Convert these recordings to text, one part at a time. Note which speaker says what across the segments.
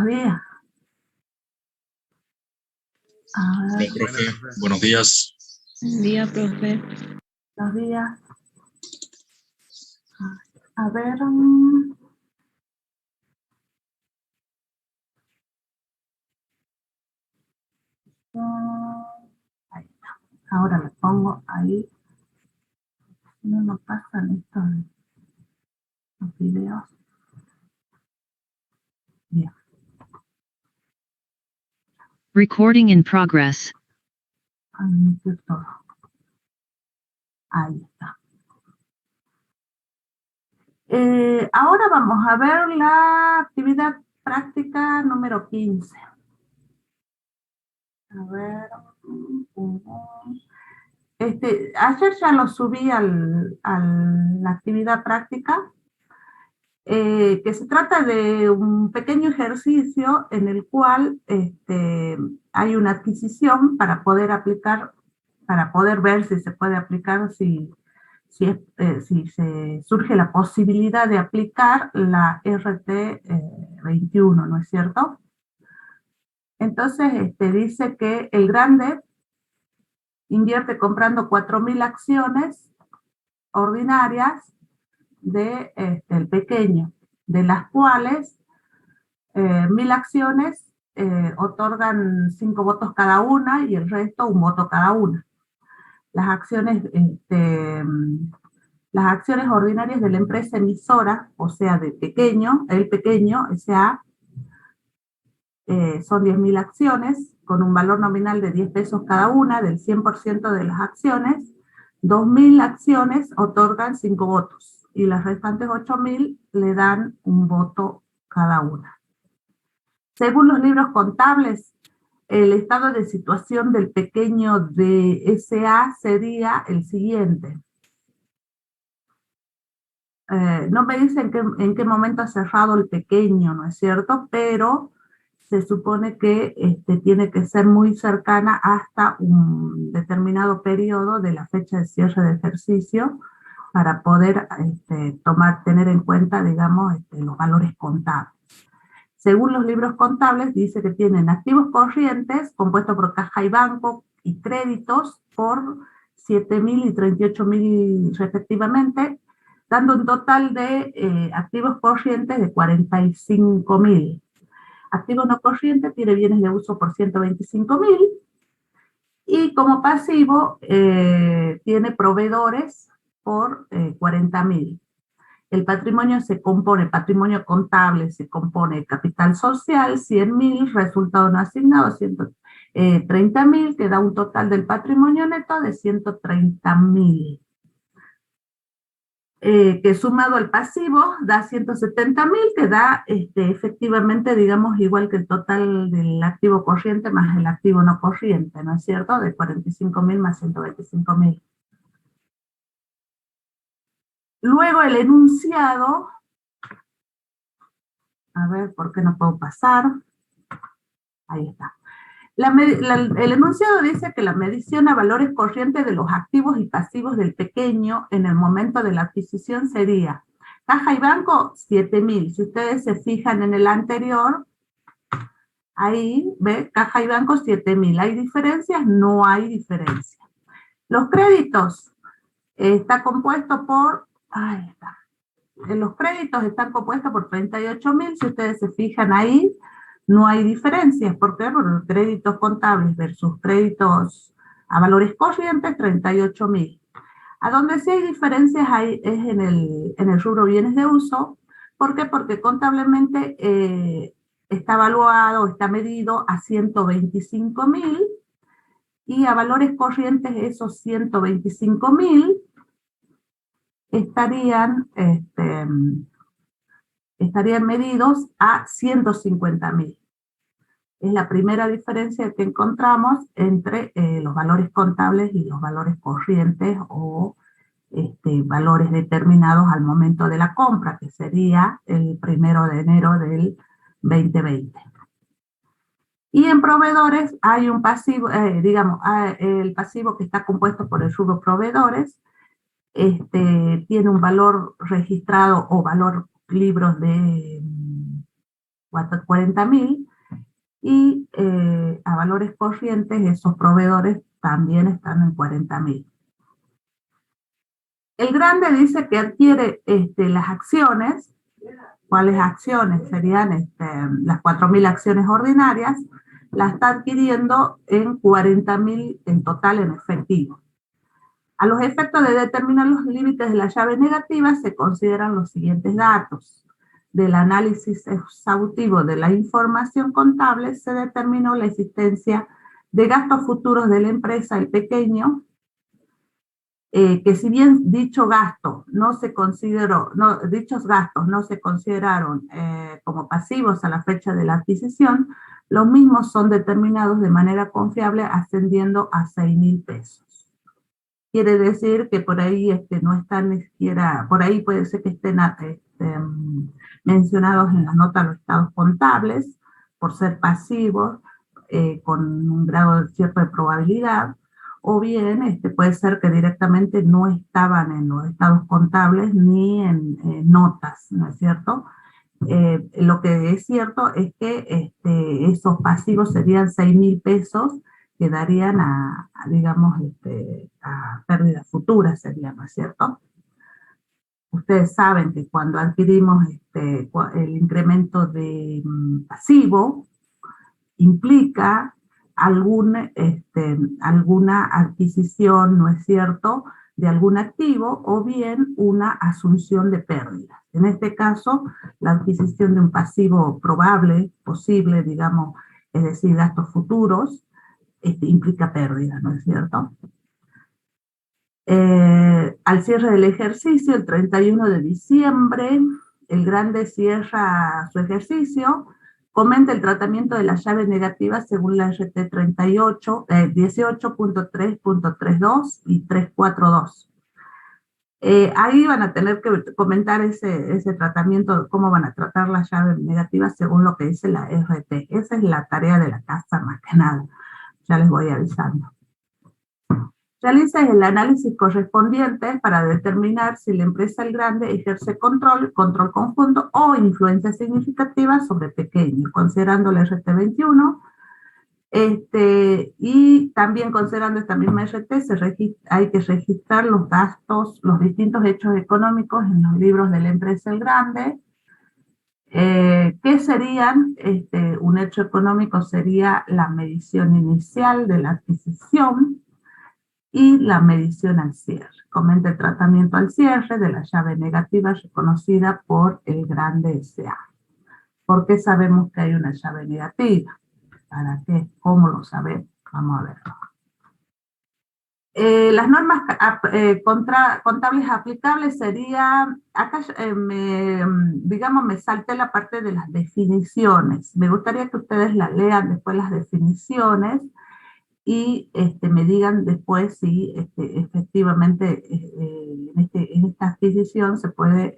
Speaker 1: días.
Speaker 2: Hola, profe. Buenos días.
Speaker 3: Buen día, profe.
Speaker 1: Buenos días. A ver. Ahí está. Ahora le pongo ahí. No nos pasan estos los videos. Bien.
Speaker 4: Recording in progress.
Speaker 1: Admitir todo. Ahí está. Ahora vamos a ver la actividad práctica número 15. A ver. Ayer ya lo subí a la actividad práctica, que se trata de un pequeño ejercicio en el cual hay una adquisición para poder aplicar, para poder ver si se puede aplicar, si se surge la posibilidad de aplicar la RT 21, ¿no es cierto? Entonces dice que el grande invierte comprando 4.000 acciones ordinarias del pequeño, de las cuales 1.000 acciones otorgan 5 votos cada una y el resto 1 voto cada una. Las acciones ordinarias de la empresa emisora, o sea, el pequeño, S.A., son 10.000 acciones, con un valor nominal de 10 pesos cada una, del 100% de las acciones. 2.000 acciones otorgan 5 votos, y las restantes 8.000 le dan 1 voto cada una. Según los libros contables, el estado de situación del pequeño de S.A. sería el siguiente. No me dicen en qué momento ha cerrado el pequeño, ¿no es cierto? Pero se supone que tiene que ser muy cercana hasta un determinado periodo de la fecha de cierre de ejercicio para poder tener en cuenta, digamos, los valores contables. Según los libros contables, dice que tienen activos corrientes compuestos por caja y banco y créditos por 7.000 y 38.000 respectivamente, dando un total de activos corrientes de 45.000. Activos no corrientes tiene bienes de uso por 125.000 y como pasivo tiene proveedores por 40.000. El patrimonio patrimonio contable se compone de capital social, 100.000, resultado no asignado, 130.000, que da un total del patrimonio neto de 130.000. Que sumado al pasivo da 170.000, que da efectivamente, digamos, igual que el total del activo corriente más el activo no corriente, ¿no es cierto? De 45.000 más 125.000. Luego el enunciado, a ver, ¿por qué no puedo pasar? Ahí está. El enunciado dice que la medición a valores corrientes de los activos y pasivos del pequeño en el momento de la adquisición sería caja y banco 7.000. Si ustedes se fijan en el anterior, ahí ve caja y banco 7.000. ¿Hay diferencias? No hay diferencia. Los créditos está compuesto por, ahí está. Los créditos están compuestos por 38.000. Si ustedes se fijan ahí, no hay diferencias. ¿Por qué? Por los créditos contables versus créditos a valores corrientes, 38.000. A donde sí hay diferencias es en el rubro bienes de uso. ¿Por qué? Porque contablemente está evaluado, está medido a 125.000 y a valores corrientes esos 125.000 estarían medidos a 150.000. Es la primera diferencia que encontramos entre los valores contables y los valores corrientes o valores determinados al momento de la compra, que sería el 1 de enero del 2020. Y en proveedores hay un pasivo, el pasivo que está compuesto por el rubro proveedores, tiene un valor registrado o valor libros de 40.000, y a valores corrientes esos proveedores también están en 40.000. El grande dice que adquiere las acciones. ¿Cuáles acciones? Serían las 4.000 acciones ordinarias, las está adquiriendo en 40.000 en total en efectivo. A los efectos de determinar los límites de la llave negativa se consideran los siguientes datos. Del análisis exhaustivo de la información contable se determinó la existencia de gastos futuros de la empresa, el pequeño, que si bien dicho gasto no se consideró, dichos gastos no se consideraron como pasivos a la fecha de la adquisición, los mismos son determinados de manera confiable ascendiendo a 6.000 pesos. Quiere decir que por ahí no están ni siquiera, por ahí puede ser que estén mencionados en la nota de los estados contables, por ser pasivos, con un grado cierto de probabilidad, o bien puede ser que directamente no estaban en los estados contables ni en notas, ¿no es cierto? Lo que es cierto es que esos pasivos serían 6.000 pesos que darían digamos, a pérdidas futuras serían, ¿no es cierto? Ustedes saben que cuando adquirimos el incremento de pasivo, implica alguna adquisición, ¿no es cierto?, de algún activo o bien una asunción de pérdidas. En este caso, la adquisición de un pasivo probable, posible, digamos, es decir, gastos futuros, implica pérdida, ¿no es cierto? Al cierre del ejercicio, el 31 de diciembre, el grande cierra su ejercicio, comenta el tratamiento de la llave negativa según la RT 18.3.32 y 342. Ahí van a tener que comentar ese tratamiento, cómo van a tratar la llave negativa según lo que dice la RT. Esa es la tarea de la casa más que nada. Ya les voy avisando. Realiza el análisis correspondiente para determinar si la empresa el grande ejerce control conjunto o influencia significativa sobre pequeño, considerando la RT21, y también considerando esta misma RT, hay que registrar los gastos, los distintos hechos económicos en los libros de la empresa el grande. ¿Qué serían? Un hecho económico sería la medición inicial de la adquisición y la medición al cierre. Comenta el tratamiento al cierre de la llave negativa reconocida por el grande S.A. ¿Por qué sabemos que hay una llave negativa? ¿Para qué? ¿Cómo lo sabemos? Vamos a verlo. Las normas contables aplicables serían, acá digamos me salté la parte de las definiciones. Me gustaría que ustedes las lean después las definiciones y me digan después si efectivamente en esta adquisición se puede,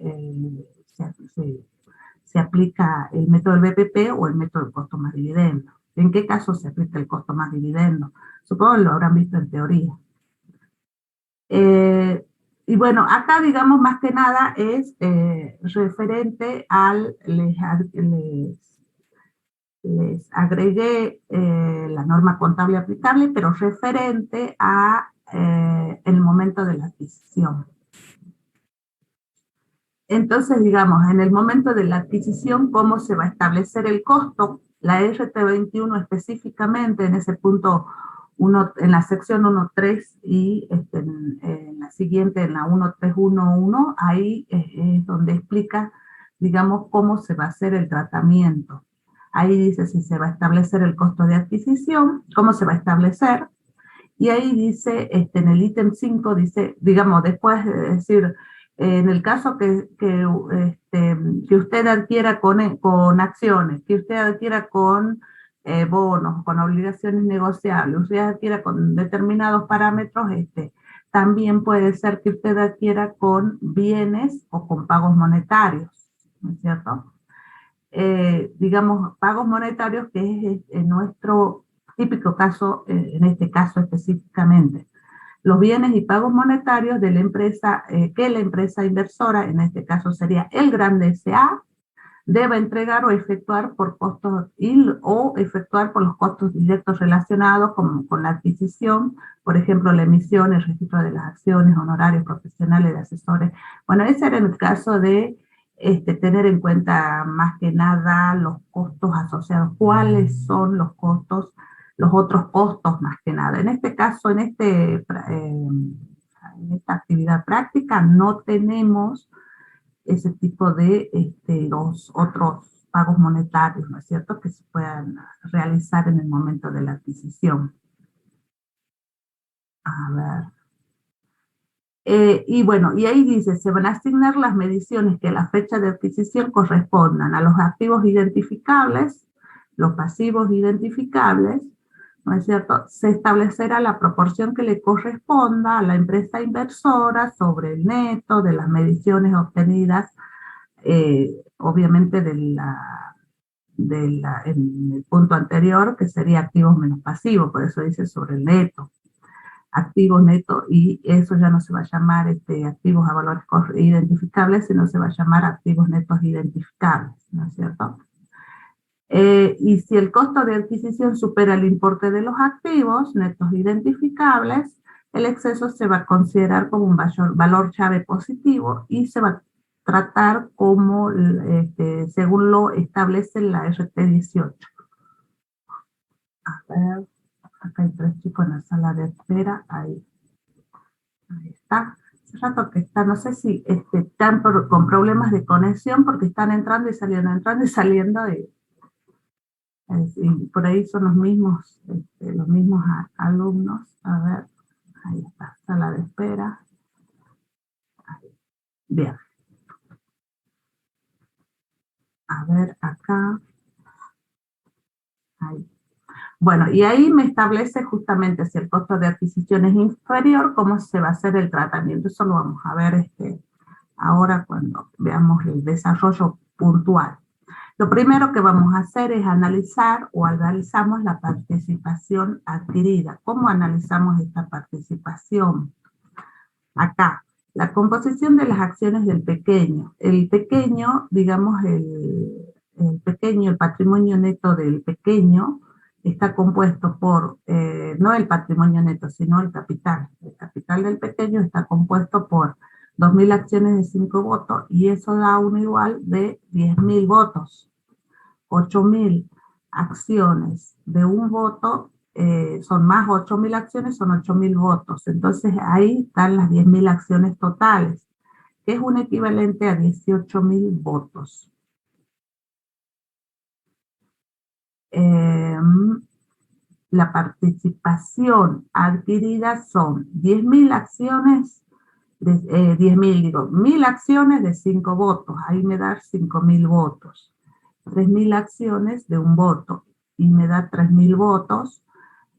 Speaker 1: se aplica el método del BPP o el método del costo más dividendo. ¿En qué caso se aplica el costo más dividendo? Supongo que lo habrán visto en teoría. Y bueno, acá digamos más que nada es referente al, les agregué la norma contable aplicable, pero referente a el momento de la adquisición. Entonces, digamos, en el momento de la adquisición, ¿cómo se va a establecer el costo? La RT21 específicamente en ese punto, en la sección 1.3 y en la siguiente, en la 1.311, ahí es donde explica, digamos, cómo se va a hacer el tratamiento. Ahí dice si se va a establecer el costo de adquisición, cómo se va a establecer, y ahí dice, en el ítem 5, dice, digamos, después de decir, en el caso que usted adquiera con acciones, que usted adquiera con bonos, con obligaciones negociables, usted adquiera con determinados parámetros, también puede ser que usted adquiera con bienes o con pagos monetarios, ¿no es cierto? Digamos, pagos monetarios, que es en nuestro típico caso, en este caso específicamente. Los bienes y pagos monetarios de la empresa, que la empresa inversora, en este caso sería el grande S.A., debe entregar o efectuar por costos o efectuar por los costos directos relacionados con la adquisición, por ejemplo, la emisión, el registro de las acciones, honorarios profesionales de asesores. Bueno, ese era el caso de tener en cuenta más que nada los costos asociados. ¿Cuáles son los costos, los otros costos más que nada? En este caso, en esta actividad práctica no tenemos ese tipo de los otros pagos monetarios, ¿no es cierto?, que se puedan realizar en el momento de la adquisición. A ver. Y bueno, y ahí dice, se van a asignar las mediciones que a la fecha de adquisición correspondan a los activos identificables, los pasivos identificables, ¿no es cierto? Se establecerá la proporción que le corresponda a la empresa inversora sobre el neto de las mediciones obtenidas, obviamente en el punto anterior, que sería activos menos pasivos, por eso dice sobre el neto. Activos netos, y eso ya no se va a llamar activos a valores identificables, sino se va a llamar activos netos identificables, ¿no es cierto? Y si el costo de adquisición supera el importe de los activos netos identificables, el exceso se va a considerar como un valor llave positivo y se va a tratar como según lo establece la RT 18. A ver. Acá hay 3 chicos en la sala de espera, ahí está. Hace rato que está, no sé si están con problemas de conexión porque están entrando y saliendo, y por ahí son los mismos alumnos. A ver, ahí está, sala de espera. Ahí. Bien. A ver, acá. Ahí. Bueno, y ahí me establece justamente si el costo de adquisición es inferior, cómo se va a hacer el tratamiento. Eso lo vamos a ver ahora cuando veamos el desarrollo puntual. Lo primero que vamos a hacer es analizamos la participación adquirida. ¿Cómo analizamos esta participación? Acá, la composición de las acciones del pequeño. El pequeño, digamos, el patrimonio neto del pequeño, está compuesto por, no el patrimonio neto, sino el capital. El capital del pequeño está compuesto por 2.000 acciones de 5 votos y eso da un igual de 10.000 votos. 8.000 acciones de un voto, son más 8.000 acciones, son 8.000 votos. Entonces ahí están las 10.000 acciones totales, que es un equivalente a 18.000 votos. La participación adquirida son 10.000 acciones, 1.000 acciones de 5 votos, ahí me da 5.000 votos. 3.000 acciones de un voto, y me da 3.000 votos,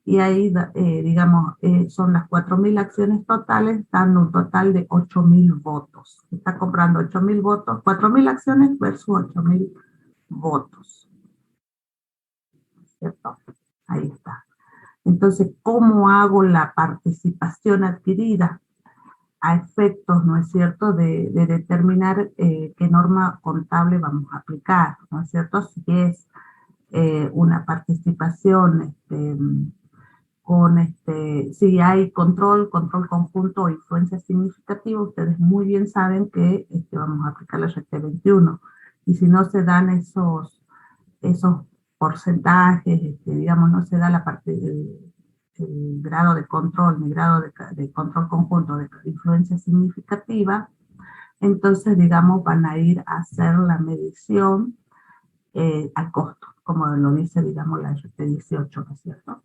Speaker 1: y ahí, digamos, son las 4.000 acciones totales, dan un total de 8.000 votos. Está comprando 8.000 votos, 4.000 acciones versus 8.000 votos. ¿Cierto? Ahí está. Entonces, ¿cómo hago la participación adquirida? A efectos, ¿no es cierto?, de determinar qué norma contable vamos a aplicar, ¿no es cierto? Si es una participación si hay control conjunto o influencia significativa, ustedes muy bien saben que vamos a aplicar la RT 21. Y si no se dan esos porcentajes, digamos, no se da la parte el grado de control, ni grado de control conjunto de influencia significativa, entonces, digamos, van a ir a hacer la medición al costo, como lo dice, digamos, la RT 18, ¿no es cierto?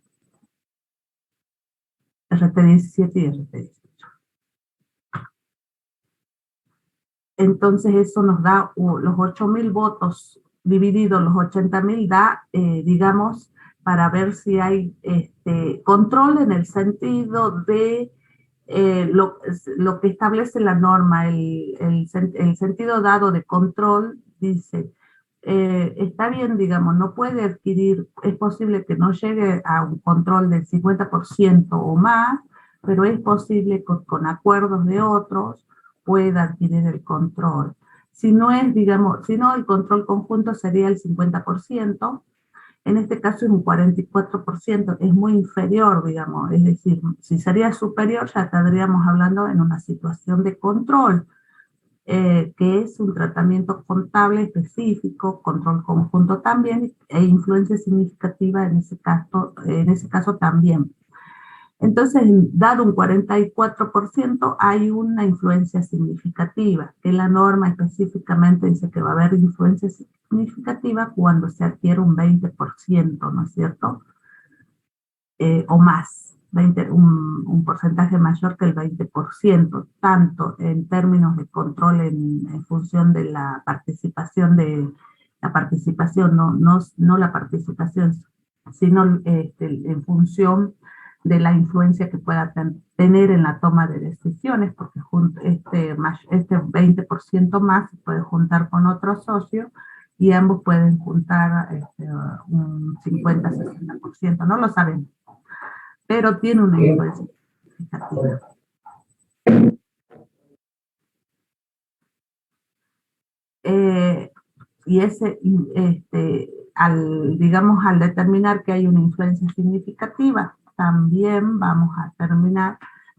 Speaker 1: RT 17 y RT 18. Entonces eso nos da los 8.000 votos divididos los 80.000 da, digamos, para ver si hay control en el sentido de lo que establece la norma, el sentido dado de control, dice, está bien, digamos, no puede adquirir, es posible que no llegue a un control del 50% o más, pero es posible con acuerdos de otros pueda adquirir el control. Si no es, digamos, si no, el control conjunto sería el 50%, en este caso es un 44%, es muy inferior, digamos, es decir, si sería superior ya estaríamos hablando en una situación de control, que es un tratamiento contable específico, control conjunto también, e influencia significativa en ese caso también. Entonces, dado un 44%, hay una influencia significativa, que la norma específicamente dice que va a haber influencia significativa cuando se adquiere un 20%, ¿no es cierto? O más, un porcentaje mayor que el 20%, tanto en términos de control en función de la participación, no la participación, sino en función de la influencia que pueda tener en la toma de decisiones, porque este 20% más se puede juntar con otro socio y ambos pueden juntar un 50-60%, no lo sabemos, pero tiene una influencia significativa. Y digamos, al determinar que hay una influencia significativa, también vamos a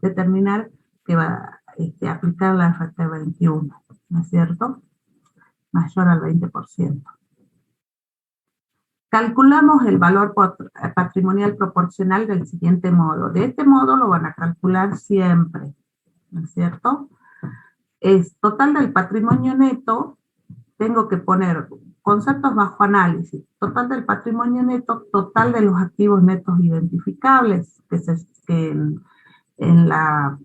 Speaker 1: determinar que va a aplicar la RT21, ¿no es cierto? Mayor al 20%. Calculamos el valor patrimonial proporcional del siguiente modo. De este modo lo van a calcular siempre, ¿no es cierto? Es total del patrimonio neto, tengo que poner conceptos bajo análisis, total del patrimonio neto, total de los activos netos identificables, que en la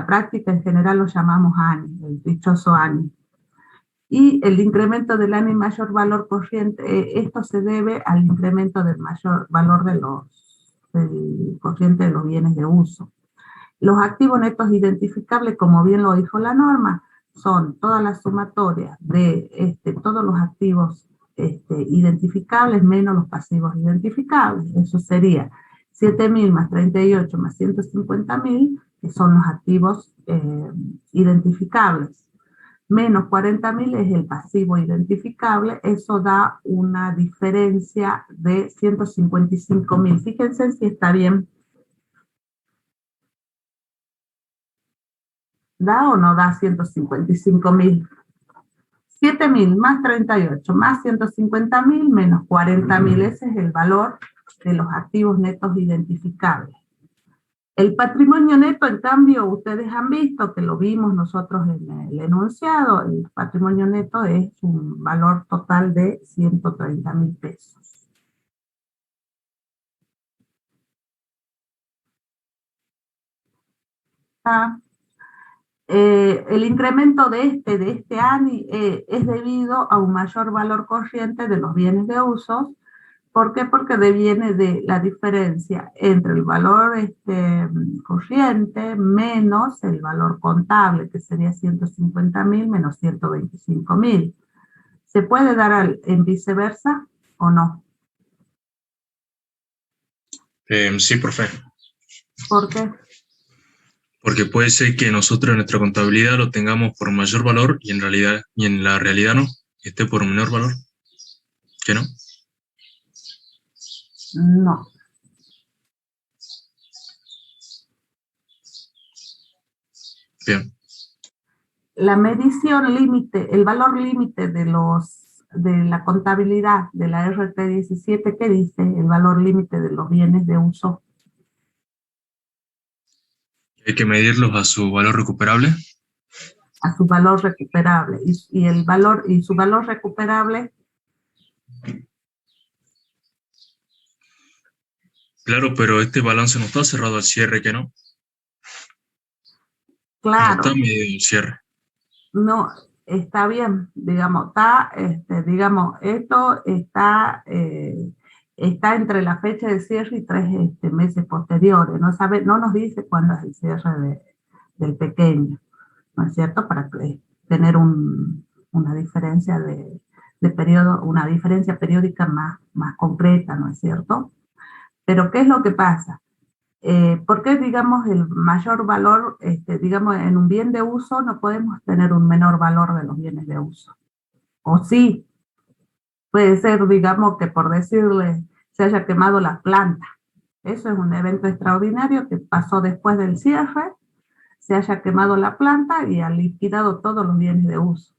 Speaker 1: práctica en general lo llamamos ANI, el dichoso ANI. Y el incremento del ANI mayor valor corriente, esto se debe al incremento del mayor valor del corriente de los bienes de uso. Los activos netos identificables, como bien lo dijo la norma, son toda la sumatoria de todos los activos identificables menos los pasivos identificables. Eso sería 7.000 más 38 más 150.000, que son los activos identificables. Menos 40.000 es el pasivo identificable, eso da una diferencia de 155.000. Fíjense si está bien. ¿Da o no da 155.000? 7.000 más 38 más 150.000 menos 40.000, ese es el valor de los activos netos identificables. El patrimonio neto, en cambio, ustedes han visto que lo vimos nosotros en el enunciado, el patrimonio neto es un valor total de 130.000 pesos. El incremento de este ANI es debido a un mayor valor corriente de los bienes de uso. ¿Por qué? Porque deviene de la diferencia entre el valor corriente menos el valor contable, que sería 150.000 menos 125.000. ¿Se puede dar en viceversa o no?
Speaker 2: Sí, profe.
Speaker 1: ¿Por qué?
Speaker 2: Porque puede ser que nosotros en nuestra contabilidad lo tengamos por mayor valor y en la realidad no, esté por menor valor. ¿Qué no?
Speaker 1: No.
Speaker 2: Bien.
Speaker 1: La medición límite, el valor límite de la contabilidad de la RT17, ¿qué dice? El valor límite de los bienes de uso.
Speaker 2: Hay que medirlos a su valor recuperable.
Speaker 1: A su valor recuperable. Y su valor recuperable.
Speaker 2: Claro, pero este balance no está cerrado al cierre, ¿que no?
Speaker 1: Claro.
Speaker 2: No está medido el cierre.
Speaker 1: No, está bien, digamos, esto está entre la fecha de cierre y 3 meses posteriores. No nos dice cuándo es el cierre del pequeño, ¿no es cierto? Para tener una diferencia de periodo, una diferencia periódica más concreta, ¿no es cierto? Pero ¿qué es lo que pasa? ¿Por qué, digamos, el mayor valor, digamos, en un bien de uso no podemos tener un menor valor de los bienes de uso? O sí, puede ser, digamos, que por decirle, se haya quemado la planta. Eso es un evento extraordinario que pasó después del cierre, se haya quemado la planta y ha liquidado todos los bienes de uso.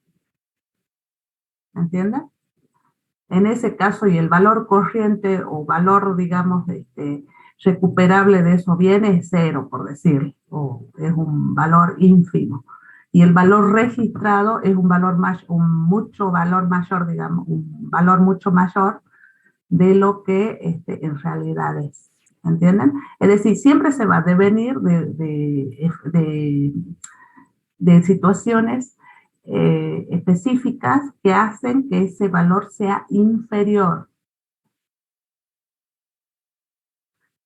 Speaker 1: ¿Entiendes? En ese caso, y el valor corriente o valor, digamos, recuperable de esos bienes es cero, por decirlo, o es un valor ínfimo. Y el valor registrado es un valor mucho valor mayor, digamos, un valor mucho mayor de lo que en realidad es. ¿Entienden? Es decir, siempre se va a devenir de situaciones específicas que hacen que ese valor sea inferior.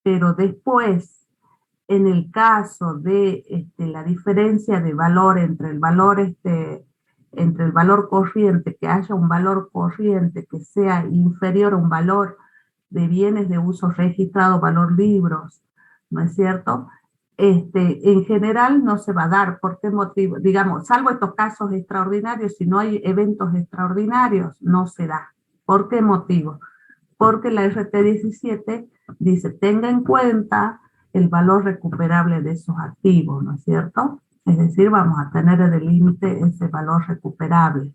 Speaker 1: Pero después, en el caso de la diferencia de valor entre el valor corriente, que haya un valor corriente que sea inferior a un valor de bienes de uso registrado, valor libros, ¿no es cierto? En general no se va a dar. ¿Por qué motivo? Digamos, salvo estos casos extraordinarios, si no hay eventos extraordinarios, no se da. ¿Por qué motivo? Porque la RT17 dice, tenga en cuenta el valor recuperable de esos activos, ¿no es cierto? Es decir, vamos a tener en el límite ese valor recuperable.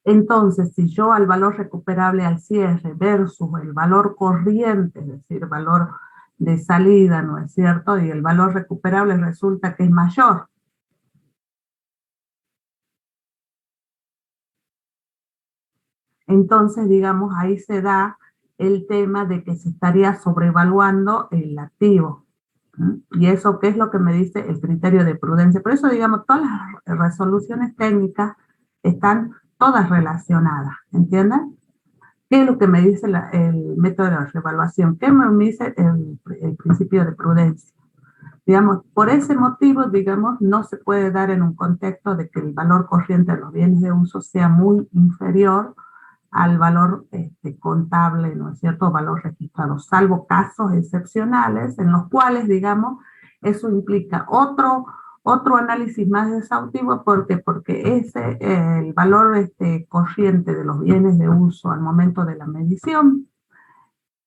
Speaker 1: Entonces, si yo al valor recuperable al cierre versus el valor corriente, es decir, valor de salida, ¿no es cierto? Y el valor recuperable resulta que es mayor. Entonces, digamos, ahí se da el tema de que se estaría sobrevaluando el activo. Y eso, ¿qué es lo que me dice el criterio de prudencia? Por eso, digamos, todas las resoluciones técnicas están todas relacionadas, ¿entienden? ¿Qué es lo que me dice el método de revaluación? ¿Qué me dice el principio de prudencia? Digamos, por ese motivo, digamos, no se puede dar en un contexto de que el valor corriente de los bienes de uso sea muy inferior al valor contable, ¿no es cierto?, valor registrado, salvo casos excepcionales en los cuales, digamos, eso implica otro análisis más exhaustivo, porque el valor corriente de los bienes de uso al momento de la medición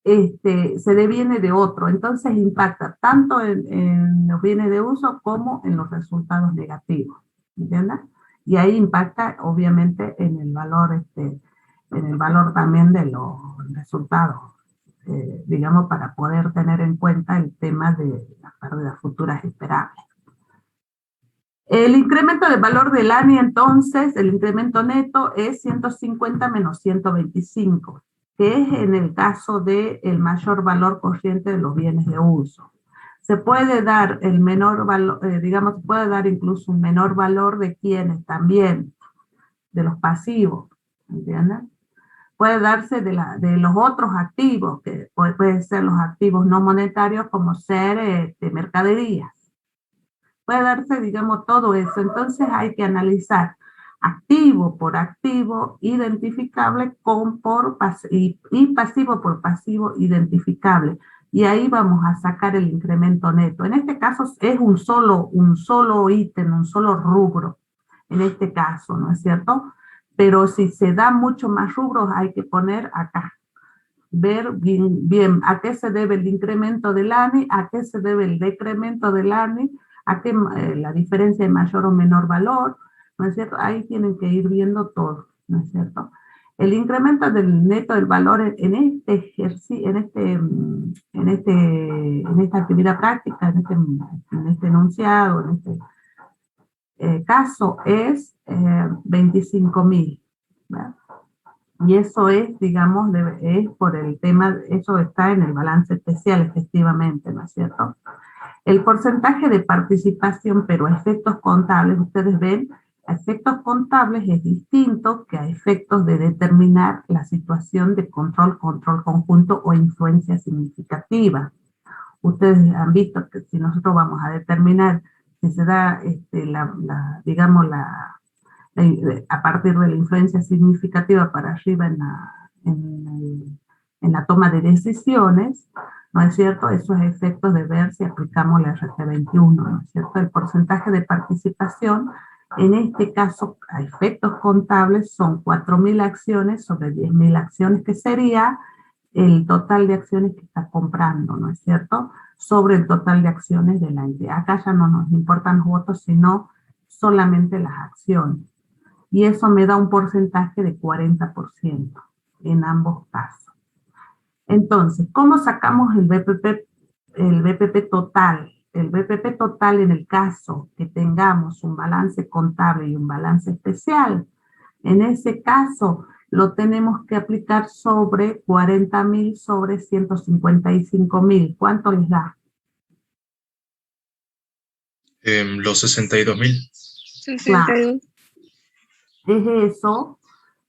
Speaker 1: se deviene de otro, entonces impacta tanto en los bienes de uso como en los resultados negativos, ¿entiendes? Y ahí impacta obviamente en el valor también de los resultados, digamos, para poder tener en cuenta el tema de las pérdidas futuras esperables. El incremento de valor del ANI, entonces, el incremento neto es 150 menos 125, que es en el caso del mayor valor corriente de los bienes de uso. Se puede dar el menor valor, digamos, se puede dar incluso un menor valor de quienes también, de los pasivos, ¿entienden? Puede darse de los otros activos, que pueden ser los activos no monetarios como ser mercaderías. Puede darse, digamos, todo eso. Entonces hay que analizar activo por activo identificable y pasivo por pasivo identificable. Y ahí vamos a sacar el incremento neto. En este caso es un solo ítem, un solo rubro. En este caso, ¿no es cierto? Pero si se da mucho más rubros, hay que poner acá. Ver bien a qué se debe el incremento del ANI, a qué se debe el decremento del ANI, a qué la diferencia de mayor o menor valor, ¿no es cierto? Ahí tienen que ir viendo todo, ¿no es cierto? El incremento del neto del valor en esta actividad práctica, en este enunciado, en este caso es 25.000, ¿verdad? Y eso es, digamos, es por el tema, eso está en el balance especial, efectivamente, ¿no es cierto? El porcentaje de participación, pero a efectos contables, ustedes ven, a efectos contables es distinto que a efectos de determinar la situación de control conjunto o influencia significativa. Ustedes han visto que si nosotros vamos a determinar si se da, a partir de la influencia significativa para arriba en la toma de decisiones, ¿no es cierto? Esos efectos de ver si aplicamos la RT21, ¿no es cierto? El porcentaje de participación, en este caso, a efectos contables, son 4.000 acciones sobre 10.000 acciones, que sería el total de acciones que está comprando, ¿no es cierto?, sobre el total de acciones de la entidad. Acá ya no nos importan los votos, sino solamente las acciones. Y eso me da un porcentaje de 40% en ambos casos. Entonces, ¿cómo sacamos el BPP total? El BPP total, en el caso que tengamos un balance contable y un balance especial, en ese caso lo tenemos que aplicar sobre 40.000 sobre 155.000. ¿Cuánto les da?
Speaker 2: Los 62.000.
Speaker 3: 62.
Speaker 1: Es eso,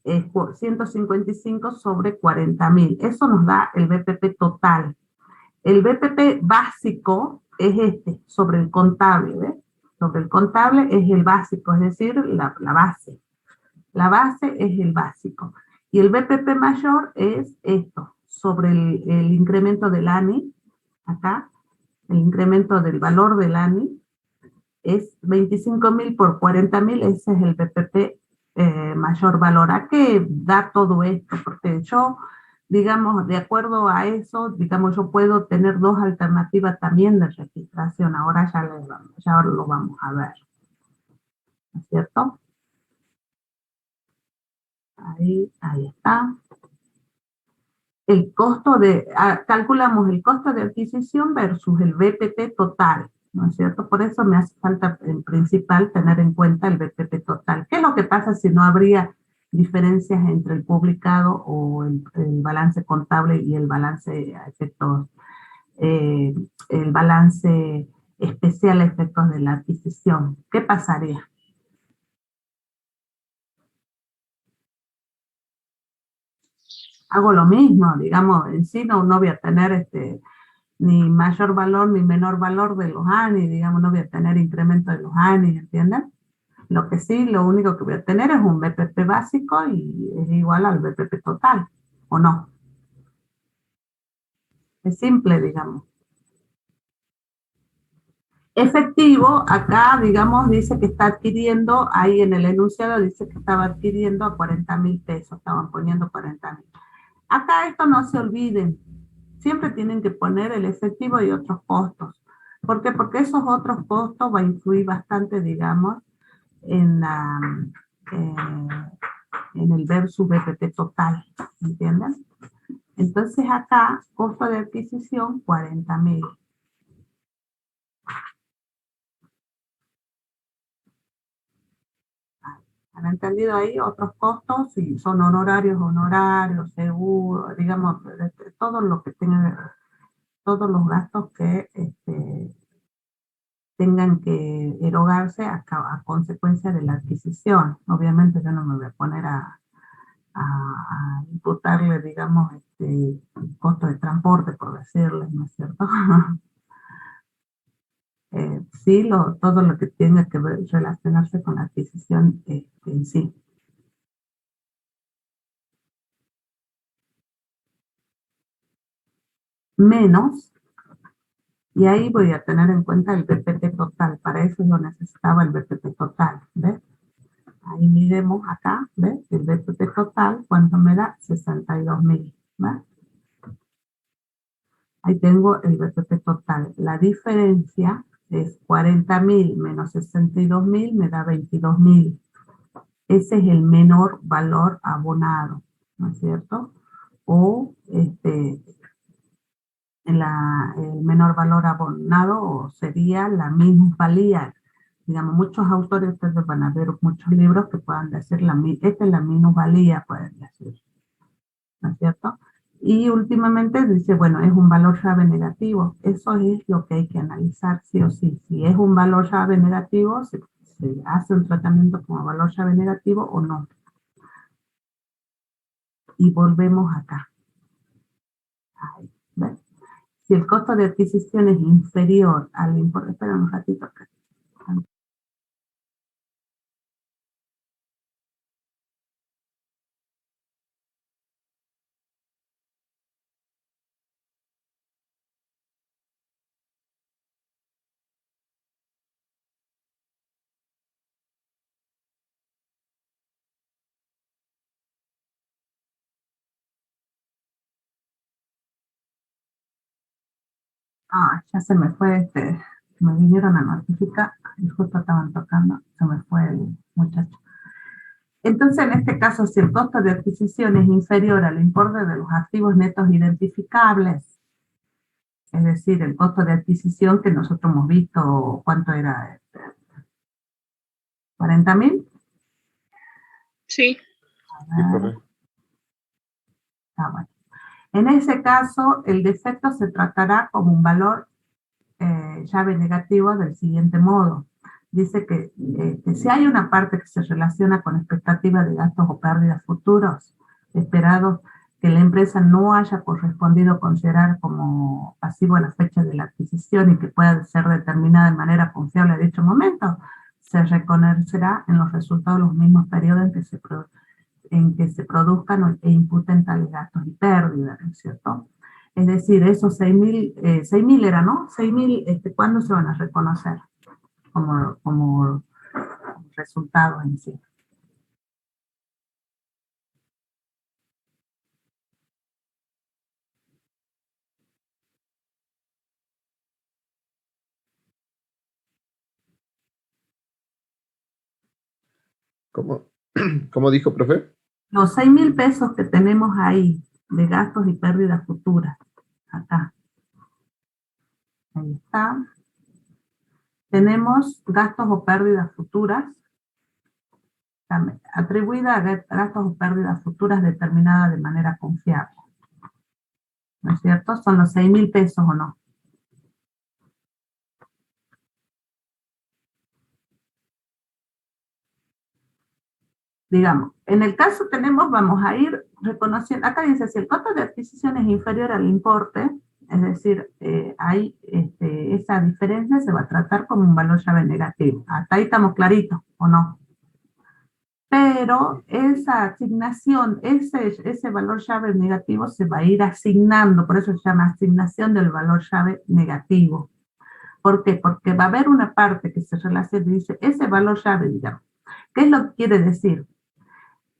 Speaker 1: es por 155 sobre 40.000. Eso nos da el BPP total. El BPP básico es este, sobre el contable, ¿ves? Sobre el contable es el básico, es decir, la base. La base es el básico. Y el BPP mayor es esto, sobre el incremento del ANI, acá, el incremento del valor del ANI, es 25.000 por 40.000, ese es el BPP mayor valor. ¿A qué da todo esto? Porque yo, digamos, de acuerdo a eso, digamos, yo puedo tener dos alternativas también de registración. Ahora ya lo vamos a ver. ¿No es cierto? Ahí está. El costo calculamos el costo de adquisición versus el BPP total, ¿no es cierto? Por eso me hace falta, en principal, tener en cuenta el BPP total. ¿Qué es lo que pasa si no habría diferencias entre el publicado o el balance contable y el balance a efectos, el balance especial a efectos de la adquisición? ¿Qué pasaría? Hago lo mismo, digamos, en sí no voy a tener ni mayor valor ni menor valor de los ANI, digamos, no voy a tener incremento de los ANI, ¿entienden? Lo que sí, lo único que voy a tener es un BPP básico y es igual al BPP total, ¿o no? Es simple, digamos. Efectivo, acá, digamos, dice que está adquiriendo, ahí en el enunciado dice que estaba adquiriendo a 40.000 pesos, estaban poniendo 40.000. Acá esto no se olviden, siempre tienen que poner el efectivo y otros costos. ¿Por qué? Porque esos otros costos va a influir bastante, digamos, en, en el versus BPP total, ¿entienden? Entonces acá, costo de adquisición, 40.000. ¿Han entendido ahí? Otros costos, si son honorarios, seguro, digamos, todo lo que tenga, todos los gastos que tengan que erogarse a consecuencia de la adquisición. Obviamente yo no me voy a poner a imputarle, digamos, costo de transporte, por decirles, ¿no es cierto? Sí, todo lo que tenga que relacionarse con la adquisición en sí. Menos, y ahí voy a tener en cuenta el BPP total. Para eso yo necesitaba el BPP total, ¿ves? Ahí miremos acá, ¿ves? El BPP total, ¿cuánto me da? 62.000, ¿ves? Ahí tengo el BPP total. La diferencia es 40.000 menos 62.000 me da 22.000. Ese es el menor valor abonado, ¿no es cierto? O el menor valor abonado sería la minusvalía. Digamos, muchos autores, ustedes van a ver muchos libros que puedan decir, esta es la minusvalía, pueden decir, ¿no es cierto? Y últimamente dice, bueno, es un valor llave negativo. Eso es lo que hay que analizar sí o sí. Si es un valor llave negativo, se hace un tratamiento como valor llave negativo o no. Y volvemos acá. Ahí, ¿ves? Si el costo de adquisición es inferior al importe, espera un ratito acá. Ah, ya se me fue, me vinieron a notificar y justo estaban tocando, se me fue el muchacho. Entonces, en este caso, si el costo de adquisición es inferior al importe de los activos netos identificables, es decir, el costo de adquisición que nosotros hemos visto, ¿cuánto era? ¿40.000?
Speaker 3: Sí.
Speaker 5: Sí, profe.
Speaker 1: Ah, bueno. En ese caso, el defecto se tratará como un valor llave negativo del siguiente modo. Dice que si hay una parte que se relaciona con expectativas de gastos o pérdidas futuros esperados que la empresa no haya correspondido considerar como pasivo a la fecha de la adquisición y que pueda ser determinada de manera confiable a dicho momento, se reconocerá en los resultados de los mismos periodos en que se produzcan e imputen tales gastos y pérdidas, ¿no es cierto? Es decir, esos 6.000 era, ¿no? 6.000, ¿cuándo se van a reconocer como resultados en sí?
Speaker 5: ¿Cómo dijo, profe?
Speaker 1: Los 6.000 pesos que tenemos ahí de gastos y pérdidas futuras, acá. Ahí está. Tenemos gastos o pérdidas futuras, atribuida a gastos o pérdidas futuras determinadas de manera confiable. ¿No es cierto? Son los 6.000 pesos o no. Digamos, en el caso tenemos, vamos a ir reconociendo, acá dice, si el costo de adquisición es inferior al importe, es decir, esa diferencia se va a tratar como un valor llave negativo. Hasta ahí estamos claritos, ¿o no? Pero esa asignación, ese valor llave negativo se va a ir asignando, por eso se llama asignación del valor llave negativo. ¿Por qué? Porque va a haber una parte que se relaciona y dice, ese valor llave, digamos, ¿qué es lo que quiere decir?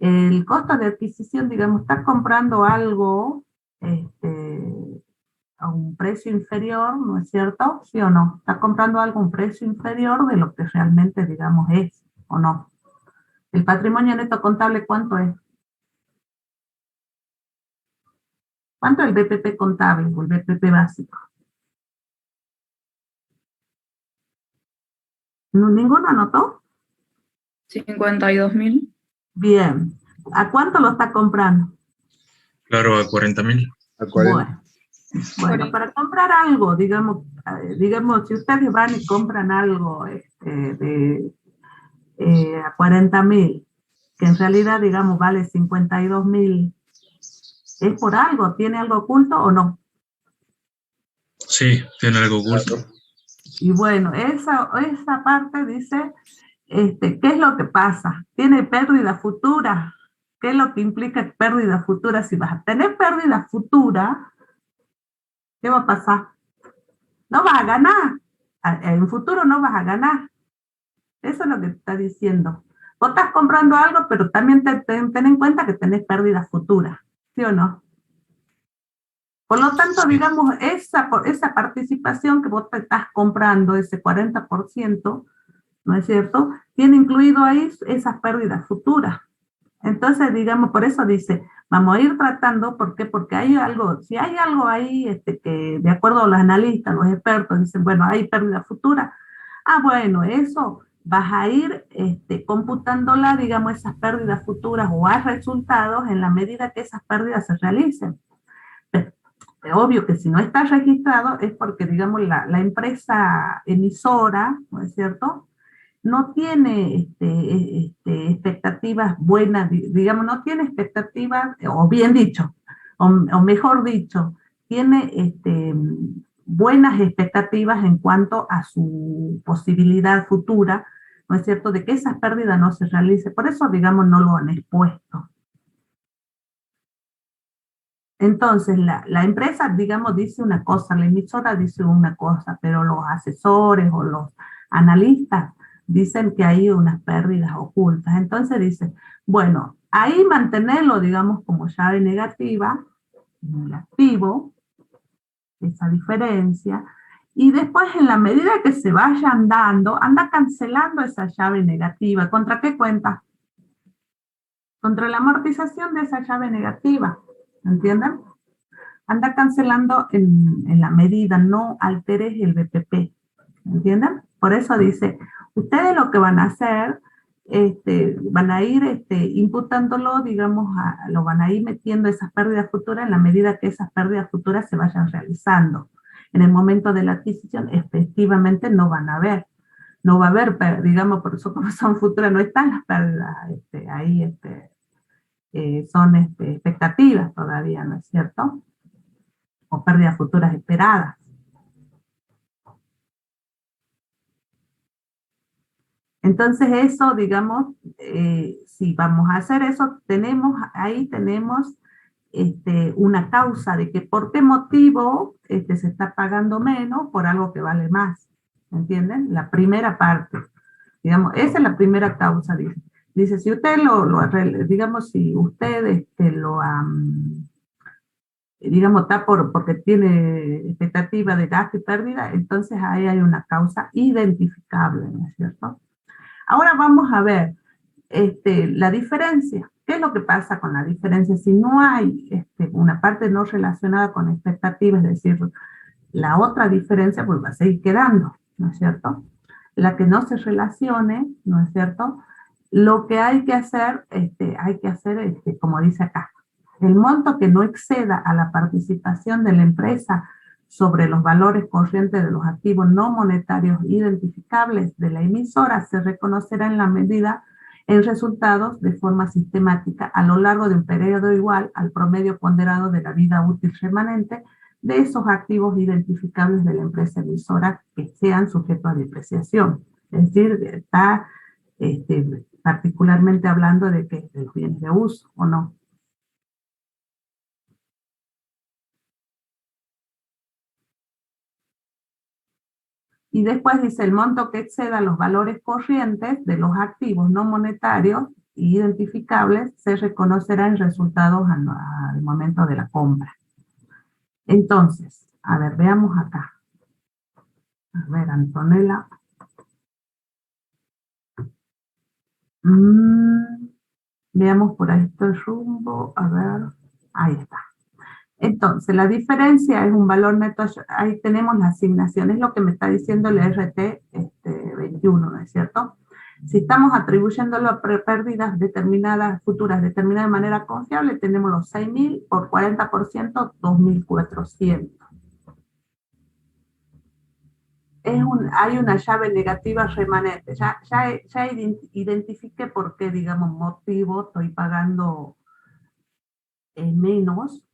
Speaker 1: El costo de adquisición, digamos, estás comprando algo a un precio inferior, ¿no es cierto? ¿Sí o no? Estás comprando algo a un precio inferior de lo que realmente, digamos, es, ¿o no? El patrimonio neto contable, ¿cuánto es? ¿Cuánto es el BPP contable o el BPP básico? ¿Ninguno anotó?
Speaker 6: 52.000.
Speaker 1: Bien. ¿A cuánto lo está comprando?
Speaker 2: Claro, a 40.000.
Speaker 5: A 40.
Speaker 1: Bueno, para comprar algo, digamos, si ustedes van y compran algo a 40.000, que en realidad, digamos, vale 52.000, ¿es por algo? ¿Tiene algo oculto o no?
Speaker 2: Sí, tiene algo oculto.
Speaker 1: Y bueno, esa parte dice, ¿qué es lo que pasa? ¿Tiene pérdida futura? ¿Qué es lo que implica pérdida futura? Si vas a tener pérdida futura, ¿qué va a pasar? No vas a ganar. En futuro no vas a ganar. Eso es lo que te está diciendo. Vos estás comprando algo, pero también ten en cuenta que tenés pérdida futura. ¿Sí o no? Por lo tanto, digamos, esa participación que vos te estás comprando, ese 40%, ¿no es cierto?, tiene incluido ahí esas pérdidas futuras. Entonces, digamos, por eso dice, vamos a ir tratando, ¿por qué? Porque hay algo, si hay algo ahí que de acuerdo a los analistas, los expertos, dicen, bueno, hay pérdida futura. Ah, bueno, eso vas a ir computándola, digamos, esas pérdidas futuras o a resultados en la medida que esas pérdidas se realicen. Obvio que si no está registrado es porque, digamos, la empresa emisora, ¿no es cierto?, no tiene expectativas buenas, digamos, no tiene expectativas, o bien dicho, o mejor dicho, tiene buenas expectativas en cuanto a su posibilidad futura, ¿no es cierto?, de que esas pérdidas no se realicen. Por eso, digamos, no lo han expuesto. Entonces, la empresa, digamos, dice una cosa, la emisora dice una cosa, pero los asesores o los analistas dicen que hay unas pérdidas ocultas. Entonces dice, bueno, ahí mantenerlo, digamos, como llave negativa, en el activo, esa diferencia, Y después, en la medida que se vayan dando, anda cancelando esa llave negativa. ¿Contra qué cuenta? Contra la amortización de esa llave negativa. ¿Entienden? Anda cancelando en la medida, no alteres el BPP. ¿Entienden? Por eso dice, ustedes lo que van a hacer, van a ir imputándolo, digamos, lo van a ir metiendo esas pérdidas futuras en la medida que esas pérdidas futuras se vayan realizando. En el momento de la adquisición, efectivamente no van a haber. No va a haber, digamos, por eso como son futuras, no están las pérdidas ahí, son expectativas todavía, ¿no es cierto? O pérdidas futuras esperadas. Entonces eso, digamos, si vamos a hacer eso, ahí tenemos una causa de que por qué motivo se está pagando menos por algo que vale más. ¿Entienden? La primera parte. Digamos, esa es la primera causa, dice. Dice, si usted digamos, si usted digamos, está porque tiene expectativa de gasto y pérdida, entonces ahí hay una causa identificable, ¿no es cierto? Ahora vamos a ver la diferencia. ¿Qué es lo que pasa con la diferencia? Si no hay una parte no relacionada con expectativas, es decir, la otra diferencia pues va a seguir quedando, ¿no es cierto? La que no se relacione, ¿no es cierto? Lo que hay que hacer, como dice acá, el monto que no exceda a la participación de la empresa sobre los valores corrientes de los activos no monetarios identificables de la emisora se reconocerá en la medida en resultados de forma sistemática a lo largo de un periodo igual al promedio ponderado de la vida útil remanente de esos activos identificables de la empresa emisora que sean sujetos a depreciación. Es decir, está particularmente hablando de los bienes de uso, ¿o no? Y después dice, el monto que exceda los valores corrientes de los activos no monetarios identificables se reconocerá en resultados al momento de la compra. Entonces, a ver, veamos acá. A ver, Antonella. Veamos por ahí el rumbo. A ver, ahí está. Entonces, la diferencia es un valor neto, ahí tenemos la asignación, es lo que me está diciendo el RT 21, ¿no es cierto? Si estamos atribuyéndolo a pérdidas determinadas, futuras, determinadas de manera confiable, tenemos los 6.000 por 40%, 2.400. Hay una llave negativa remanente, ya identifiqué por qué, digamos, motivo estoy pagando menos,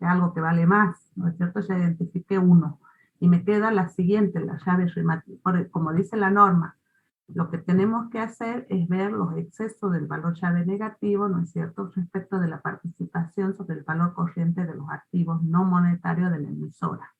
Speaker 1: algo que vale más, ¿no es cierto? Ya identifiqué uno. Y me queda la siguiente, la llave remativa. Como dice la norma, lo que tenemos que hacer es ver los excesos del valor llave negativo, ¿no es cierto?, respecto de la participación sobre el valor corriente de los activos no monetarios de la emisora.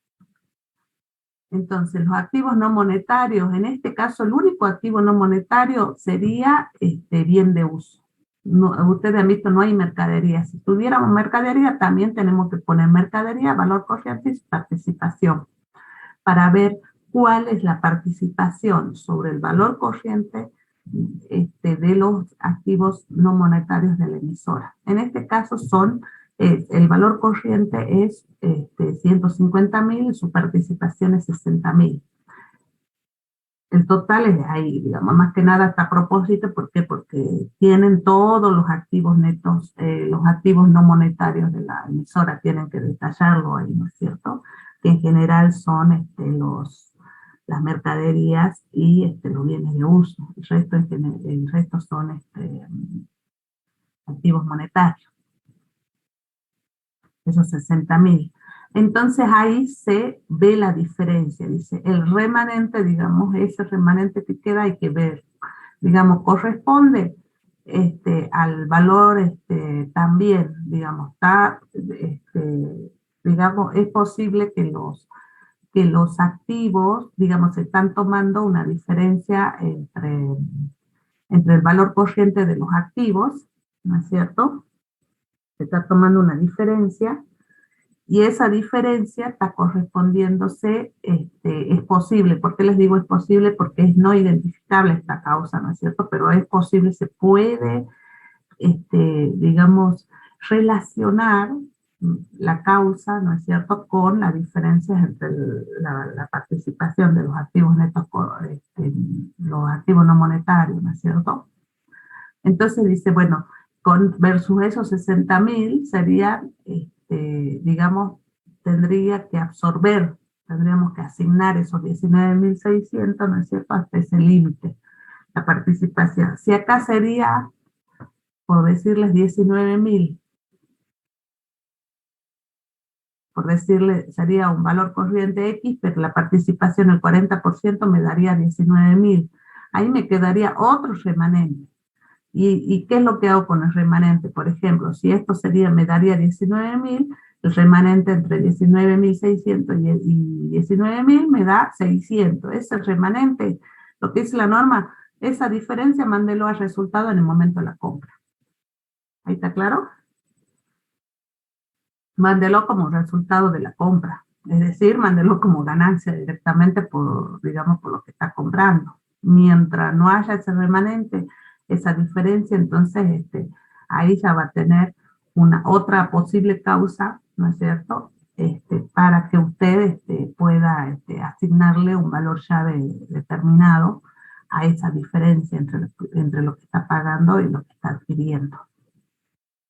Speaker 1: Entonces, los activos no monetarios, en este caso, el único activo no monetario sería bien de uso. No, ustedes han visto, no hay mercadería. Si tuviéramos mercadería, también tenemos que poner mercadería, valor corriente y participación, para ver cuál es la participación sobre el valor corriente de los activos no monetarios de la emisora. En este caso el valor corriente es 150.000 y su participación es 60.000. El total es de ahí, digamos, más que nada está a propósito, ¿por qué? Porque tienen todos los activos netos, los activos no monetarios de la emisora, tienen que detallarlo ahí, ¿no es cierto? Que en general son las mercaderías y los bienes de uso, el resto son activos monetarios, esos 60.000. Entonces ahí se ve la diferencia, dice, el remanente, digamos, ese remanente que queda hay que ver, digamos, corresponde al valor también, digamos, digamos, es posible que los activos, digamos, se están tomando una diferencia entre el valor corriente de los activos, ¿no es cierto? Se está tomando una diferencia. Y esa diferencia está correspondiéndose, es posible. ¿Por qué les digo es posible? Porque es no identificable esta causa, ¿no es cierto? Pero es posible, se puede, digamos, relacionar la causa, ¿no es cierto?, con las diferencias entre la participación de los activos netos con los activos no monetarios, ¿no es cierto? Entonces dice, bueno, versus esos 60.000 serían, digamos, tendríamos que asignar esos 19.600, ¿no es cierto?, hasta ese límite, la participación. Si acá sería, por decirles 19.000, por decirle, sería un valor corriente X, pero la participación, el 40%, me daría 19.000. Ahí me quedaría otro remanente. ¿Y qué es lo que hago con el remanente? Por ejemplo, si esto me daría 19.000, el remanente entre 19.600 y 19.000 me da 600. Ese remanente, lo que dice la norma, esa diferencia mándelo al resultado en el momento de la compra. ¿Ahí está claro? Mándelo como resultado de la compra. Es decir, mándelo como ganancia directamente por, digamos, por lo que está comprando. Mientras no haya ese remanente, esa diferencia, entonces ahí ya va a tener otra posible causa, ¿no es cierto?, para que usted pueda asignarle un valor llave determinado a esa diferencia entre lo que está pagando y lo que está adquiriendo,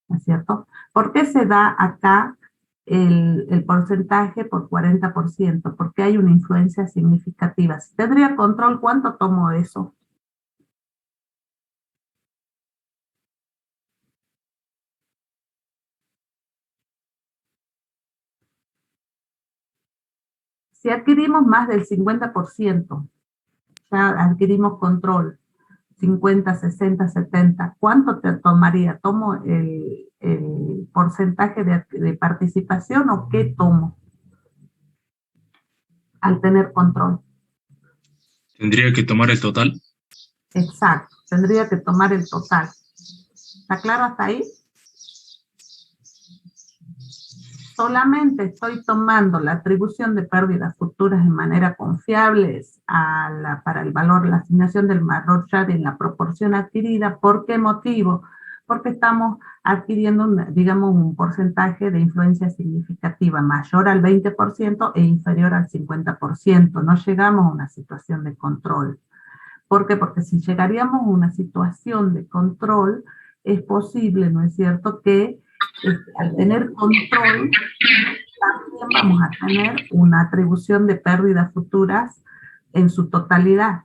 Speaker 1: ¿no es cierto? ¿Por qué se da acá el porcentaje por 40%? Porque hay una influencia significativa. Si tendría control, ¿cuánto tomo eso? Si adquirimos más del 50%, ya adquirimos control, 50, 60, 70, ¿cuánto te tomaría? ¿Tomo el porcentaje de participación o qué tomo al tener control?
Speaker 2: Tendría que tomar el total.
Speaker 1: Exacto, tendría que tomar el total. ¿Está claro hasta ahí? Solamente estoy tomando la atribución de pérdidas futuras de manera confiable para el valor, la asignación del valor llave en la proporción adquirida. ¿Por qué motivo? Porque estamos adquiriendo, digamos, un porcentaje de influencia significativa mayor al 20% e inferior al 50%. No llegamos a una situación de control. ¿Por qué? Porque si llegaríamos a una situación de control, es posible, ¿no es cierto?, que al tener control, también vamos a tener una atribución de pérdidas futuras en su totalidad.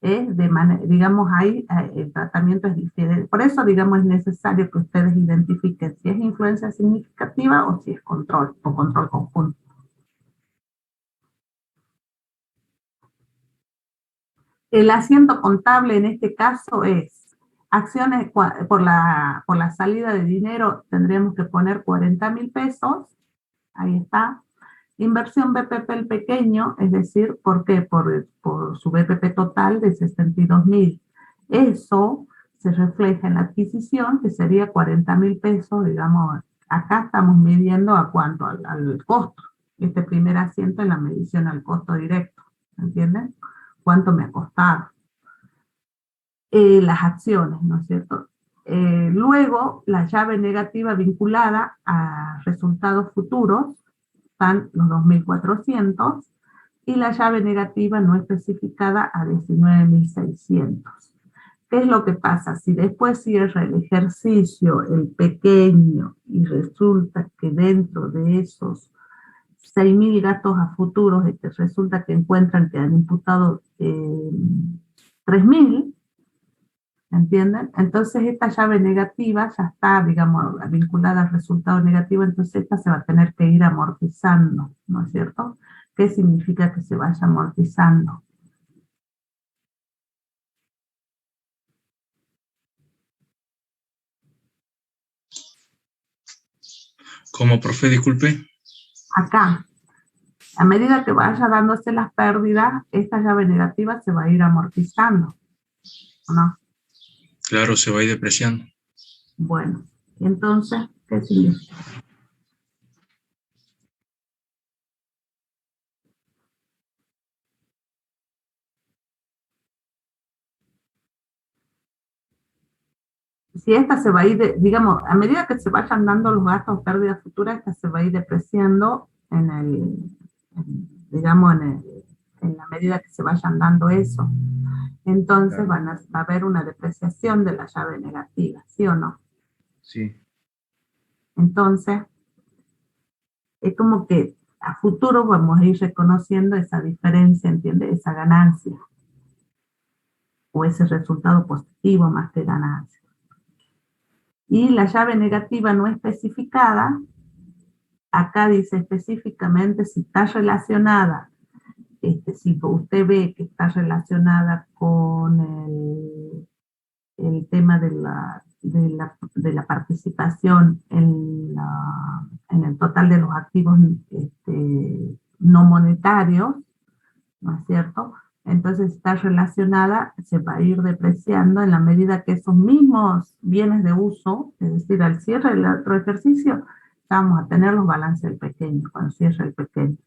Speaker 1: Digamos, ahí el tratamiento es diferente. Por eso, digamos, es necesario que ustedes identifiquen si es influencia significativa o si es control o control conjunto. El asiento contable en este caso es acciones por la salida de dinero, tendríamos que poner 40.000 pesos, ahí está. Inversión BPP el pequeño, es decir, ¿por qué? Por su BPP total de 62.000. Eso se refleja en la adquisición, que sería 40.000 pesos, digamos, acá estamos midiendo a cuánto, al costo. Este primer asiento en la medición al costo directo, ¿entienden? ¿Cuánto me ha costado? Las acciones, ¿no es cierto? Luego, la llave negativa vinculada a resultados futuros, están los 2.400, y la llave negativa no especificada a 19.600. ¿Qué es lo que pasa? Si después cierra el ejercicio, el pequeño, y resulta que dentro de esos 6.000 gastos a futuros, resulta que encuentran que han imputado 3.000, ¿entienden? Entonces esta llave negativa ya está, digamos, vinculada al resultado negativo, entonces esta se va a tener que ir amortizando, ¿no es cierto? ¿Qué significa que se vaya amortizando?
Speaker 2: ¿Cómo, profe? Disculpe.
Speaker 1: Acá, a medida que vaya dándose las pérdidas, esta llave negativa se va a ir amortizando, ¿o no?
Speaker 2: Claro, se va a ir depreciando.
Speaker 1: Bueno, entonces, ¿qué significa? si esta se va a ir, digamos, a medida que se vayan dando los gastos o pérdidas futuras, esta se va a ir depreciando digamos, en la medida que se vayan dando eso. Entonces va a haber una depreciación de la llave negativa, ¿sí o no?
Speaker 5: Sí.
Speaker 1: Entonces, es como que a futuro vamos a ir reconociendo esa diferencia, ¿entiendes? Esa ganancia, o ese resultado positivo más que ganancia. Y la llave negativa no especificada, acá dice específicamente si está relacionada, si usted ve que está relacionada con el tema de la participación en el total de los activos no monetarios, ¿no es cierto? Entonces está relacionada, se va a ir depreciando en la medida que esos mismos bienes de uso, es decir, al cierre del otro ejercicio, vamos a tener los balances del pequeño, cuando cierre el pequeño.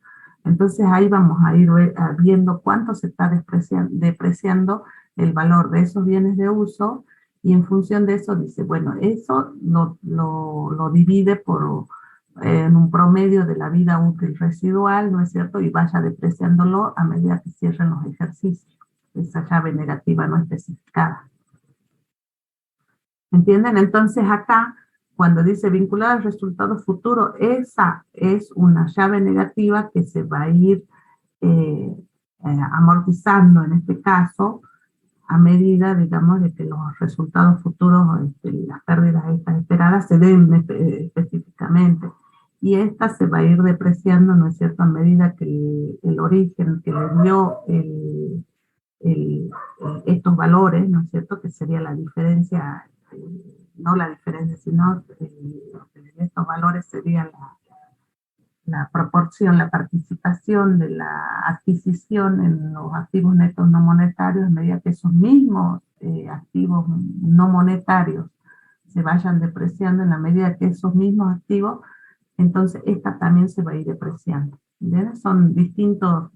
Speaker 1: Entonces ahí vamos a ir viendo cuánto se está depreciando el valor de esos bienes de uso, y en función de eso dice, bueno, eso lo divide en un promedio de la vida útil residual, ¿no es cierto? Y vaya depreciándolo a medida que cierren los ejercicios. Esa llave negativa no especificada. ¿Entienden? Entonces acá, cuando dice vinculada al resultado futuro, esa es una llave negativa que se va a ir amortizando en este caso, a medida, digamos, de que los resultados futuros, las pérdidas estas esperadas, se den específicamente. Y esta se va a ir depreciando, ¿no es cierto?, a medida que el origen que le dio estos valores, ¿no es cierto?, que sería la diferencia, no la diferencia, sino estos valores sería la proporción, la participación de la adquisición en los activos netos no monetarios, a medida que esos mismos activos no monetarios se vayan depreciando, en la medida que esos mismos activos, entonces esta también se va a ir depreciando. ¿Entiendes? Son distintas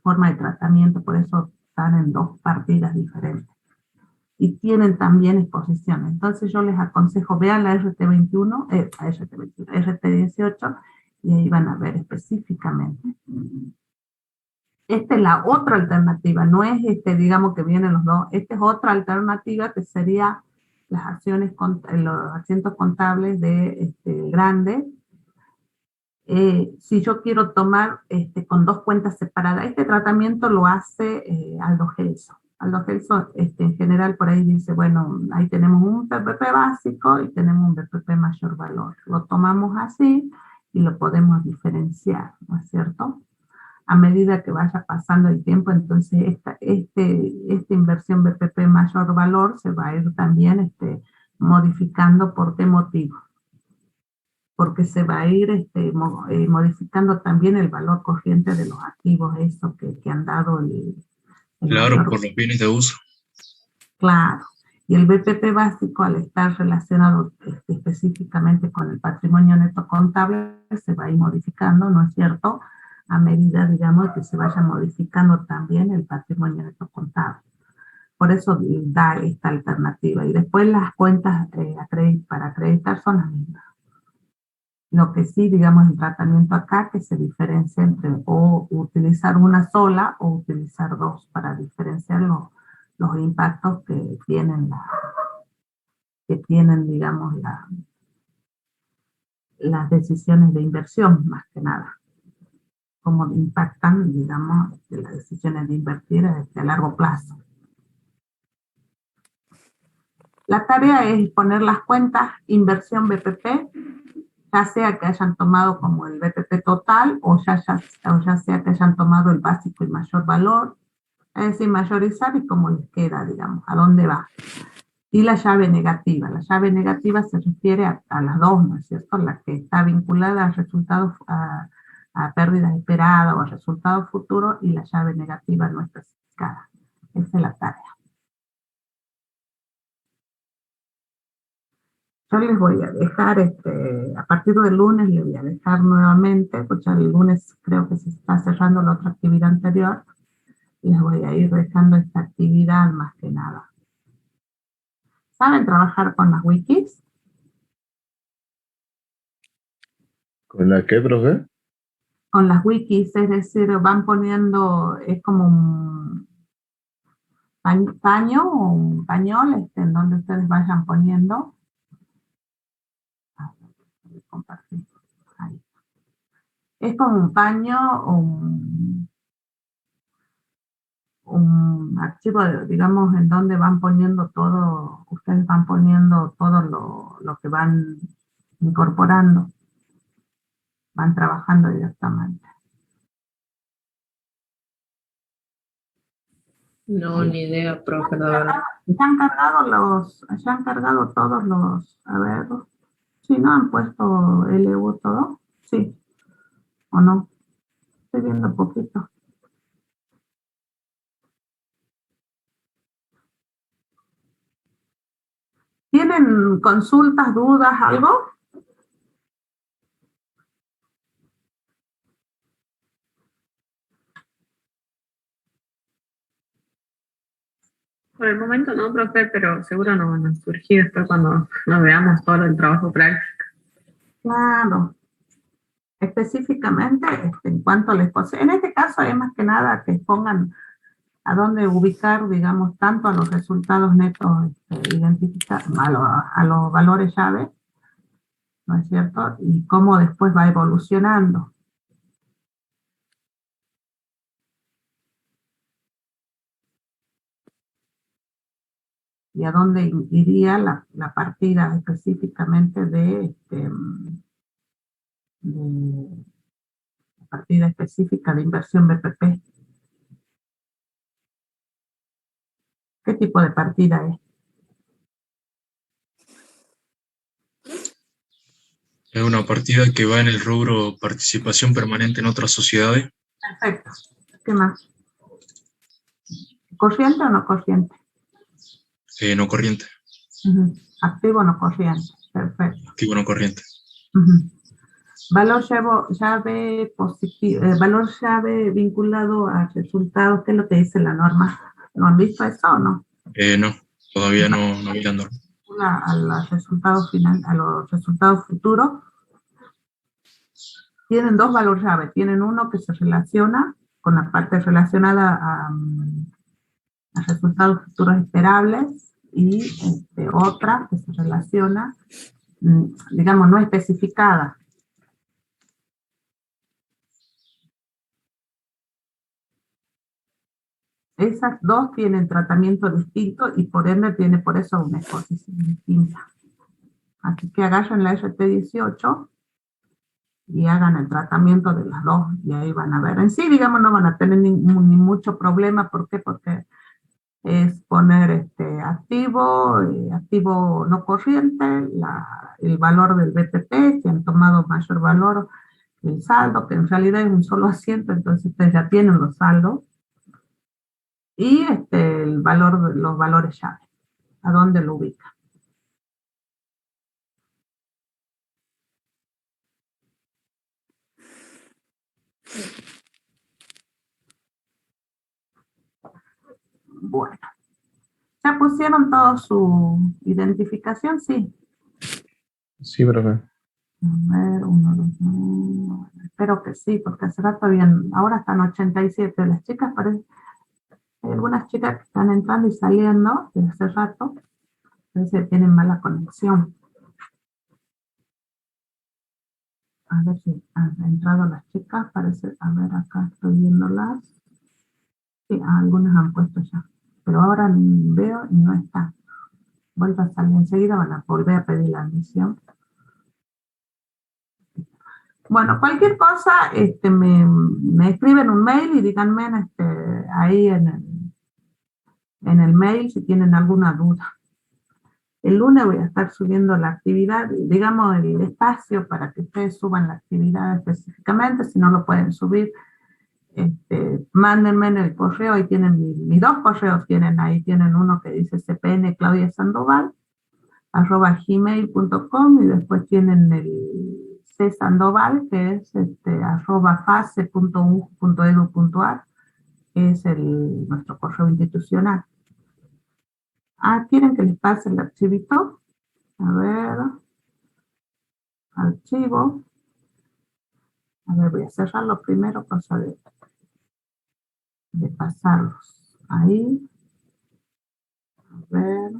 Speaker 1: formas de tratamiento, por eso están en dos partidas diferentes. Y tienen también exposiciones. Entonces yo les aconsejo, vean la RT21, RT18, y ahí van a ver específicamente. Esta es la otra alternativa, no es digamos que vienen los dos. Esta es otra alternativa que sería las acciones, los asientos contables de grande. Si yo quiero tomar con dos cuentas separadas, este tratamiento lo hace Aldo Gelso. Aldo Gelso en general por ahí dice, bueno, ahí tenemos un BPP básico y tenemos un BPP mayor valor. Lo tomamos así y lo podemos diferenciar, ¿no es cierto? A medida que vaya pasando el tiempo, entonces esta inversión BPP mayor valor se va a ir también modificando. ¿Por qué motivo? Porque se va a ir modificando también el valor corriente de los activos, eso que han dado
Speaker 2: Claro,
Speaker 1: mayor.
Speaker 2: por los bienes de uso.
Speaker 1: Claro. Y el BPP básico, al estar relacionado específicamente con el patrimonio neto contable, se va a ir modificando, ¿no es cierto?, a medida, digamos, que se vaya modificando también el patrimonio neto contable. Por eso da esta alternativa. Y después las cuentas para acreditar son las mismas. Lo que sí, digamos, el tratamiento acá que se diferencia entre o utilizar una sola o utilizar dos para diferenciar los impactos que tienen, digamos, las decisiones de inversión, más que nada. Cómo impactan, digamos, las decisiones de invertir a largo plazo. La tarea es poner las cuentas inversión BPP, ya sea que hayan tomado como el BPP total o ya sea que hayan tomado el básico y mayor valor, es decir, mayorizar y cómo les queda, digamos, a dónde va. Y la llave negativa. La llave negativa se refiere a las dos, ¿no es cierto? La que está vinculada al resultado, a pérdidas esperadas o a resultados futuros, y la llave negativa no especificada. Esa es la tarea. Yo les voy a dejar, a partir del lunes les voy a dejar nuevamente, porque el lunes creo que se está cerrando la otra actividad anterior, y les voy a ir dejando esta actividad más que nada. ¿Saben trabajar con las wikis?
Speaker 5: ¿Con la qué, profe?
Speaker 1: Con las wikis, es decir, van poniendo, es como un paño o un pañol en donde ustedes vayan poniendo. Voy a compartir. Ahí. Es como un paño o un archivo, digamos, en donde van poniendo todo, ustedes van poniendo todo lo que van incorporando, van trabajando directamente.
Speaker 3: No, ni idea, profe, la verdad.
Speaker 1: Ya han cargado todos los, a ver, si no han puesto LU todo, sí, o no, estoy viendo poquito. ¿Tienen consultas, dudas, algo?
Speaker 3: Por el momento no, profe, pero seguro nos van a surgir después cuando nos veamos todo el trabajo práctico.
Speaker 1: Claro. Específicamente, en cuanto a la exposición, en este caso es más que nada que pongan a dónde ubicar, digamos, tanto a los resultados netos identificados, a los valores llave, ¿no es cierto? Y cómo después va evolucionando. Y a dónde iría la partida específicamente de la partida específica de inversión BPP. ¿Qué tipo de partida es?
Speaker 2: Es una partida que va en el rubro participación permanente en otras sociedades.
Speaker 1: Perfecto. ¿Qué más? ¿Corriente o no corriente?
Speaker 2: No corriente.
Speaker 1: Activo o no corriente. Perfecto.
Speaker 2: Activo no corriente.
Speaker 1: Valor llave positivo, valor llave vinculado a resultados, ¿qué es lo que dice la norma? ¿No han visto eso o no?
Speaker 2: No, todavía no vi la norma.
Speaker 1: A los resultados a los resultados futuros. Tienen dos valores llave. Tienen uno que se relaciona con la parte relacionada a resultados futuros esperables y otra que se relaciona, digamos, no especificada. Esas dos tienen tratamiento distinto y por ende tiene por eso una exposición distinta. Así que agarren la RT18 y hagan el tratamiento de las dos y ahí van a ver. En sí, digamos, no van a tener ni mucho problema. ¿Por qué? Porque es poner activo no corriente, el valor del BTP, que han tomado mayor valor, el saldo, que en realidad es un solo asiento, entonces ustedes ya tienen los saldos. Y el valor, los valores llave, a dónde lo ubica. Bueno, ¿ya pusieron toda su identificación? Sí.
Speaker 5: Sí, profe.
Speaker 1: A ver, 1, 2, 1. Espero que sí, porque hace rato ahora están 87. Las chicas parecen, hay algunas chicas que están entrando y saliendo desde hace rato. Parece que tienen mala conexión. A ver si han entrado las chicas. Parece, a ver, acá estoy viéndolas. Sí, algunas han puesto ya. Pero ahora veo y no está. Vuelve a salir enseguida, van a volver a pedir la admisión. Bueno, cualquier cosa, me escriben un mail y díganme ahí en el mail si tienen alguna duda. El lunes voy a estar subiendo la actividad, digamos el espacio para que ustedes suban la actividad específicamente. Si no lo pueden subir, mándenme en el correo. Ahí tienen mis dos correos, ahí tienen uno que dice cpn Claudia Sandoval @gmail.com y después tienen el csandoval que es @fase.ung.edu.ar, que es nuestro correo institucional. ¿quieren que les pase el archivito? A ver, archivo. A ver, voy a cerrarlo primero, cosa de pasarlos ahí. A ver,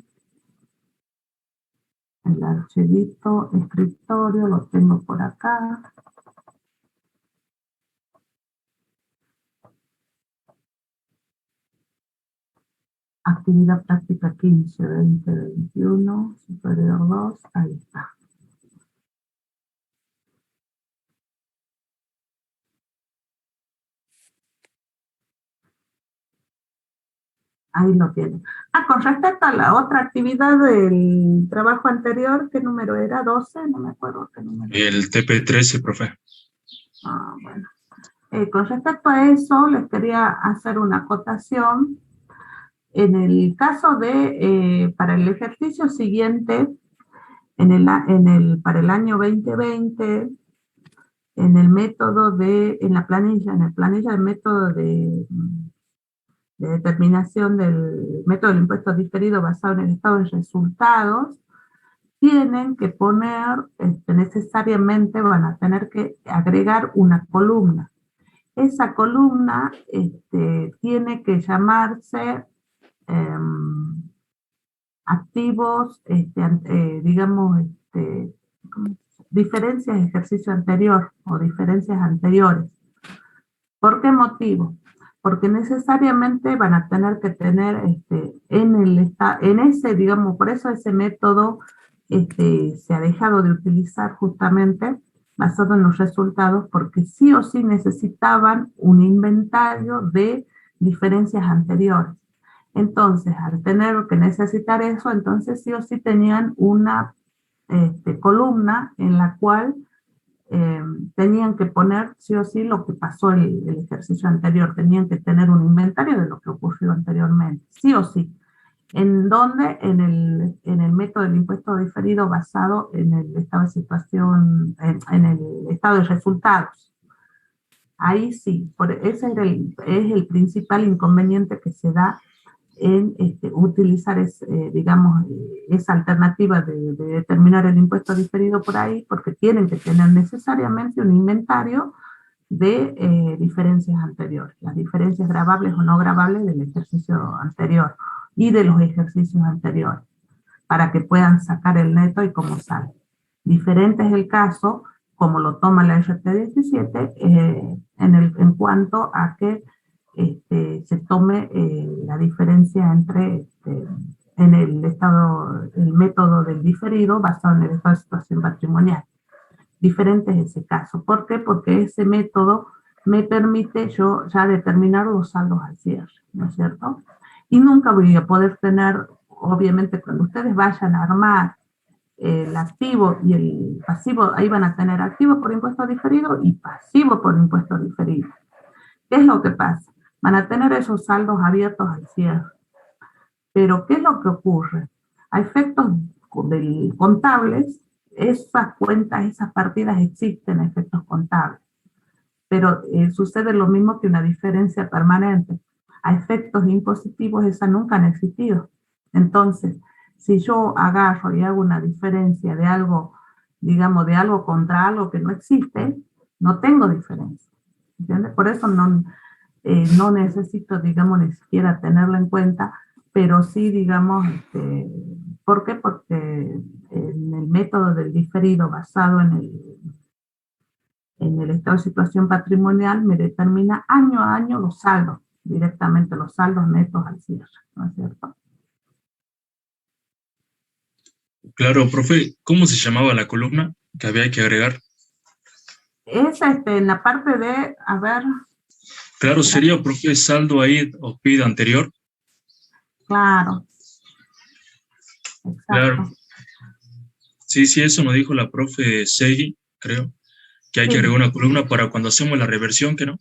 Speaker 1: el archivito escritorio lo tengo por acá. Actividad práctica 15, 20, 21, superior 2, ahí está. Ahí lo tienen. Con respecto a la otra actividad del trabajo anterior, ¿qué número era? ¿12? No me acuerdo qué número.
Speaker 2: El TP13, profe.
Speaker 1: Bueno. Con respecto a eso, les quería hacer una acotación. En el caso de, para el ejercicio siguiente, para el año 2020, en el método en la planilla del método de determinación del método del impuesto diferido basado en el estado de resultados, tienen que poner, necesariamente van a tener que agregar una columna. Esa columna tiene que llamarse activos, digamos, diferencias de ejercicio anterior o diferencias anteriores. ¿Por qué motivo? Porque necesariamente van a tener que tener en ese, digamos, por eso ese método se ha dejado de utilizar justamente basado en los resultados, porque sí o sí necesitaban un inventario de diferencias anteriores. Entonces, al tener que necesitar eso, entonces sí o sí tenían una columna en la cual tenían que poner sí o sí lo que pasó el ejercicio anterior, tenían que tener un inventario de lo que ocurrió anteriormente, sí o sí. ¿En dónde? En el método del impuesto diferido basado en el estado de situación, en el estado de resultados. Ahí sí, ese es el principal inconveniente que se da en utilizar digamos, esa alternativa de determinar el impuesto diferido por ahí, porque tienen que tener necesariamente un inventario de diferencias anteriores, las diferencias gravables o no gravables del ejercicio anterior y de los ejercicios anteriores, para que puedan sacar el neto y cómo sale. Diferente es el caso, como lo toma la RT 17, en cuanto a que se tome la diferencia entre en el método del diferido basado en el estado de situación patrimonial. Diferente es ese caso. ¿Por qué? Porque ese método me permite yo ya determinar los saldos al cierre, ¿no es cierto? Y nunca voy a poder tener, obviamente, cuando ustedes vayan a armar el activo y el pasivo, ahí van a tener activo por impuesto diferido y pasivo por impuesto diferido. ¿Qué es lo que pasa? Van a tener esos saldos abiertos al cierre. Pero, ¿qué es lo que ocurre? A efectos contables, esas cuentas, esas partidas existen a efectos contables. Pero sucede lo mismo que una diferencia permanente. A efectos impositivos, esas nunca han existido. Entonces, si yo agarro y hago una diferencia de algo, digamos, de algo contra algo que no existe, no tengo diferencia. ¿Entiendes? Por eso no necesito, digamos, ni siquiera tenerlo en cuenta, pero sí, digamos, ¿por qué? Porque en el método del diferido basado en el estado de situación patrimonial me determina año a año los saldos, directamente los saldos netos al cierre, ¿no es cierto?
Speaker 2: Claro, profe, ¿cómo se llamaba la columna que había que agregar?
Speaker 1: Es en la parte de, a ver...
Speaker 2: Claro, sería, profe, saldo ahí o PID anterior.
Speaker 1: Claro. Exacto.
Speaker 2: Claro. Sí, eso nos dijo la profe Segui, creo, que hay que agregar una columna para cuando hacemos la reversión, ¿que no?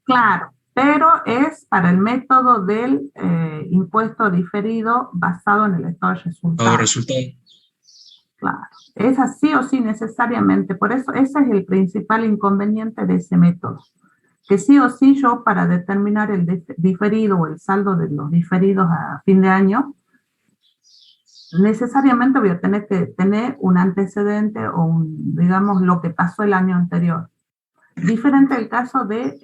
Speaker 1: Claro, pero es para el método del impuesto diferido basado en el estado de resultado. Claro, es así o sí necesariamente, por eso ese es el principal inconveniente de ese método, que sí o sí yo para determinar el diferido o el saldo de los diferidos a fin de año, necesariamente voy a tener que tener un antecedente o digamos, lo que pasó el año anterior. Diferente el caso de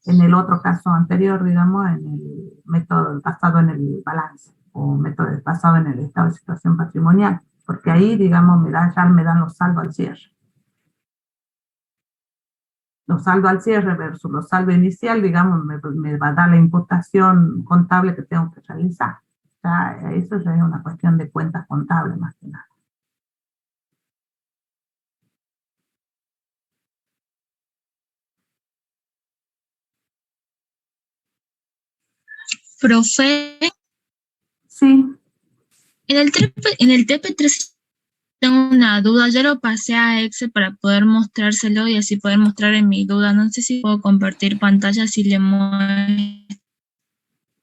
Speaker 1: en el otro caso anterior, digamos, en el método basado en el balance o método basado en el estado de situación patrimonial, porque ahí, digamos, ya me dan los saldos al cierre. Los saldos al cierre versus los saldos inicial, digamos, me va a dar la imputación contable que tengo que realizar. Ya, eso ya es una cuestión de cuentas contables más que nada.
Speaker 6: Profe,
Speaker 1: Sí,
Speaker 6: en el TP3 tengo una duda, ya lo pasé a Excel para poder mostrárselo y así poder mostrar en mi duda. No sé si puedo compartir pantalla si le muestro.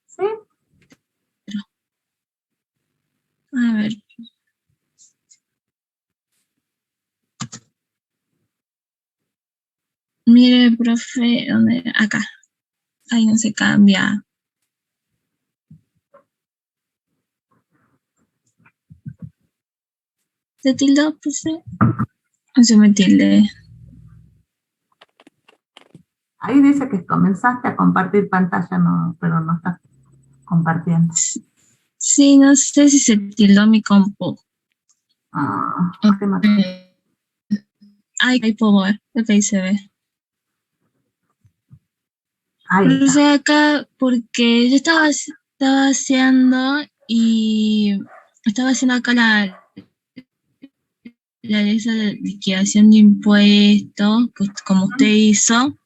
Speaker 1: sí.
Speaker 6: A ver. Mire, profe, ¿dónde? Acá. Ahí no se cambia. ¿Se tildó, profe? No se me tilde.
Speaker 1: Ahí dice que comenzaste a compartir pantalla, no, pero no estás compartiendo.
Speaker 6: Sí, no sé si se tildó mi compu.
Speaker 1: Qué mal.
Speaker 6: Ahí puedo ver, creo que ahí se ve.
Speaker 1: Ahí
Speaker 6: Pero
Speaker 1: está.
Speaker 6: sé acá porque yo estaba haciendo y estaba haciendo acá esa liquidación de impuestos, como usted hizo,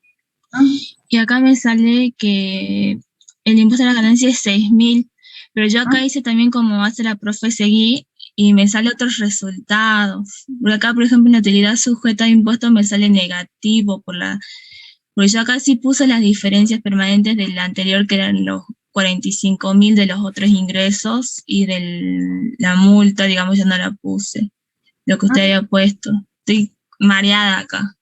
Speaker 6: y acá me sale que el impuesto a la ganancia es 6.000, pero yo acá hice también como hace la profe Seguí y me sale otros resultados. Por acá, por ejemplo, en la utilidad sujeta de impuestos me sale negativo porque yo acá sí puse las diferencias permanentes del anterior, que eran los 45.000 de los otros ingresos, y de la multa, digamos, ya no la puse. Lo que usted había puesto. Estoy mareada acá.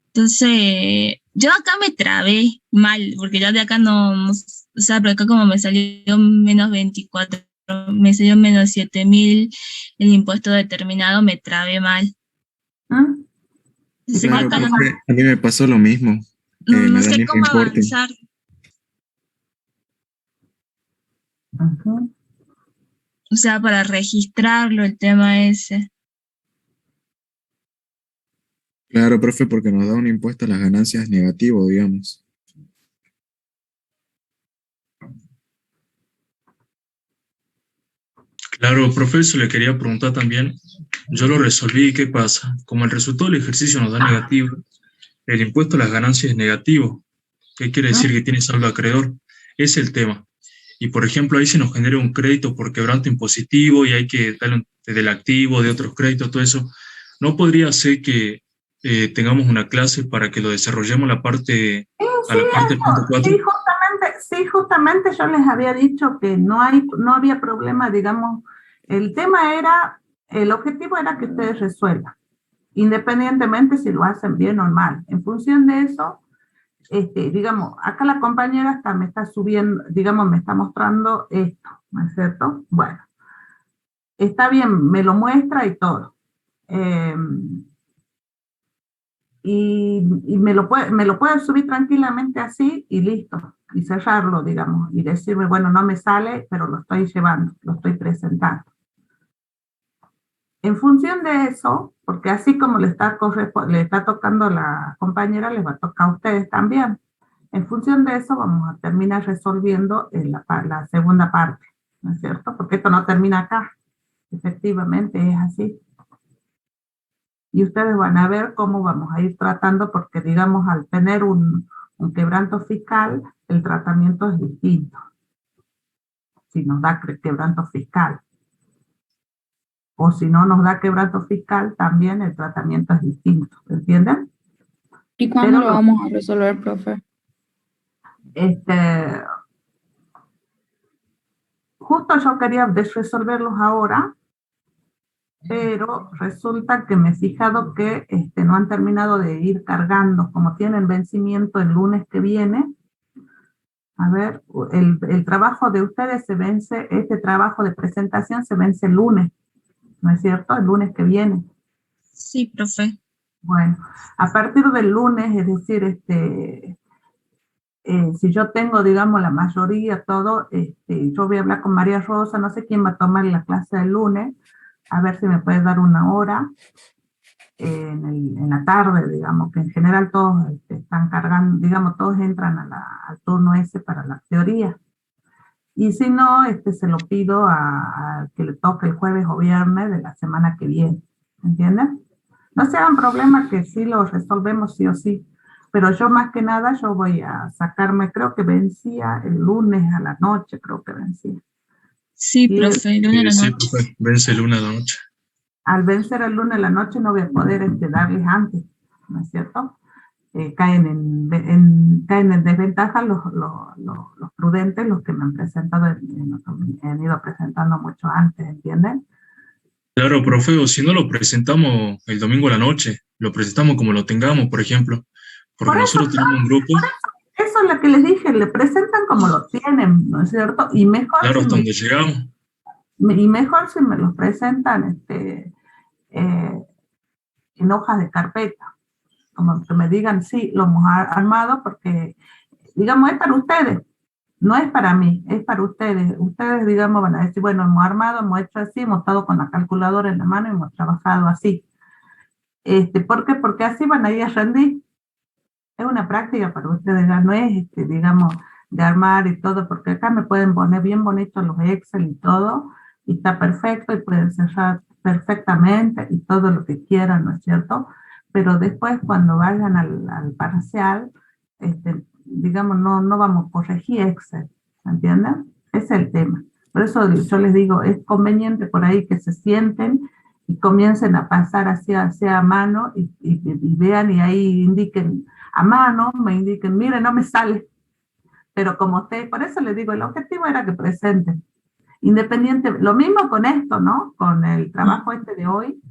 Speaker 6: Entonces, yo acá me trabé mal, porque ya de acá no, o sea, pero acá como me salió menos 24, me salió menos 7.000 el impuesto determinado, me trabé mal. Entonces,
Speaker 7: Claro,
Speaker 6: acá
Speaker 7: profe, a mí me pasó lo mismo.
Speaker 6: no
Speaker 7: Me da el
Speaker 6: sé
Speaker 7: mismo
Speaker 6: cómo
Speaker 7: importe.
Speaker 6: avanzar. O sea, para registrarlo, el tema ese.
Speaker 7: Claro, profe, porque nos da un impuesto a las ganancias negativo, digamos.
Speaker 2: Claro, profesor, le quería preguntar también. Yo lo resolví, ¿qué pasa? Como el resultado del ejercicio nos da negativo, el impuesto a las ganancias es negativo. ¿Qué quiere decir? Que tiene saldo acreedor. Es el tema. Y por ejemplo, ahí se nos genera un crédito por quebranto impositivo y hay que darle del activo, de otros créditos, todo eso. ¿No podría ser que tengamos una clase para que lo desarrollemos la parte, a la parte del punto 4?
Speaker 1: Sí, justamente yo les había dicho que no había problema, digamos, el tema era, el objetivo era que ustedes resuelvan, independientemente si lo hacen bien o mal. En función de eso, digamos, acá la compañera hasta me está subiendo, digamos, me está mostrando esto, ¿no es cierto? Bueno, está bien, me lo muestra y todo. Y me lo puede subir tranquilamente así y listo, y cerrarlo, digamos, y decirme, bueno, no me sale, pero lo estoy llevando, lo estoy presentando. En función de eso, porque así como le está tocando a la compañera, les va a tocar a ustedes también. En función de eso vamos a terminar resolviendo la segunda parte, ¿no es cierto? Porque esto no termina acá, efectivamente es así. Y ustedes van a ver cómo vamos a ir tratando, porque digamos, al tener un quebranto fiscal, el tratamiento es distinto. Si nos da quebranto fiscal. O si no nos da quebranto fiscal, también el tratamiento es distinto. ¿Entienden?
Speaker 8: ¿Y cuándo lo vamos a resolver, profe?
Speaker 1: Justo yo quería resolverlos ahora, pero resulta que me he fijado que no han terminado de ir cargando, como tienen vencimiento el lunes que viene. A ver, el trabajo de ustedes se vence, este trabajo de presentación se vence el lunes, ¿no es cierto? El lunes que viene.
Speaker 6: Sí, profe.
Speaker 1: Bueno, a partir del lunes, es decir, si yo tengo, digamos, la mayoría, todo, yo voy a hablar con María Rosa, no sé quién va a tomar la clase del lunes, a ver si me puede dar una hora en la tarde, digamos, que en general todos están cargando, digamos, todos entran al turno ese para la teoría. Y si no, se lo pido a que le toque el jueves o viernes de la semana que viene, ¿entienden? No se hagan problema que sí lo resolvemos sí o sí, pero yo más que nada yo voy a sacarme, creo que vencía el lunes a la noche, creo que vencía.
Speaker 6: Sí,
Speaker 1: Y
Speaker 6: profe, el lunes a la
Speaker 2: Sí,
Speaker 6: noche.
Speaker 2: profe, vence el lunes a la noche.
Speaker 1: al vencer el lunes a la noche no voy a poder darles antes, ¿no es cierto? Caen en desventaja los prudentes, los que me han presentado, han ido presentando mucho antes, ¿entienden?
Speaker 2: Claro, profe, o si no lo presentamos el domingo a la noche, lo presentamos como lo tengamos, por ejemplo, porque
Speaker 1: Por eso,
Speaker 2: nosotros tenemos un grupo,
Speaker 1: eso es lo que les dije, le presentan como lo tienen, ¿no es cierto? Y mejor,
Speaker 2: claro, hasta donde llegamos.
Speaker 1: si me los presentan en hojas de carpeta, como que me digan, sí, lo hemos armado porque, digamos, es para ustedes, no es para mí, es para ustedes. Ustedes, digamos, van a decir, bueno, hemos armado, hemos hecho así, hemos estado con la calculadora en la mano y hemos trabajado así. ¿Por qué? Porque así van a ir a rendir. Es una práctica para ustedes, ya no es, digamos, de armar y todo, porque acá me pueden poner bien bonitos los Excel y todo, y está perfecto, y pueden cerrar perfectamente y todo lo que quieran, ¿no es cierto? Pero después, cuando vayan al parcial, digamos, no vamos a corregir Excel, ¿entienden? Ese es el tema. Por eso yo les digo, es conveniente por ahí que se sienten y comiencen a pasar hacia mano y vean y ahí indiquen a mano, me indiquen, mire, no me sale. Pero como usted, por eso les digo, el objetivo era que presenten. Independiente, lo mismo con esto, ¿no? Con el trabajo de hoy,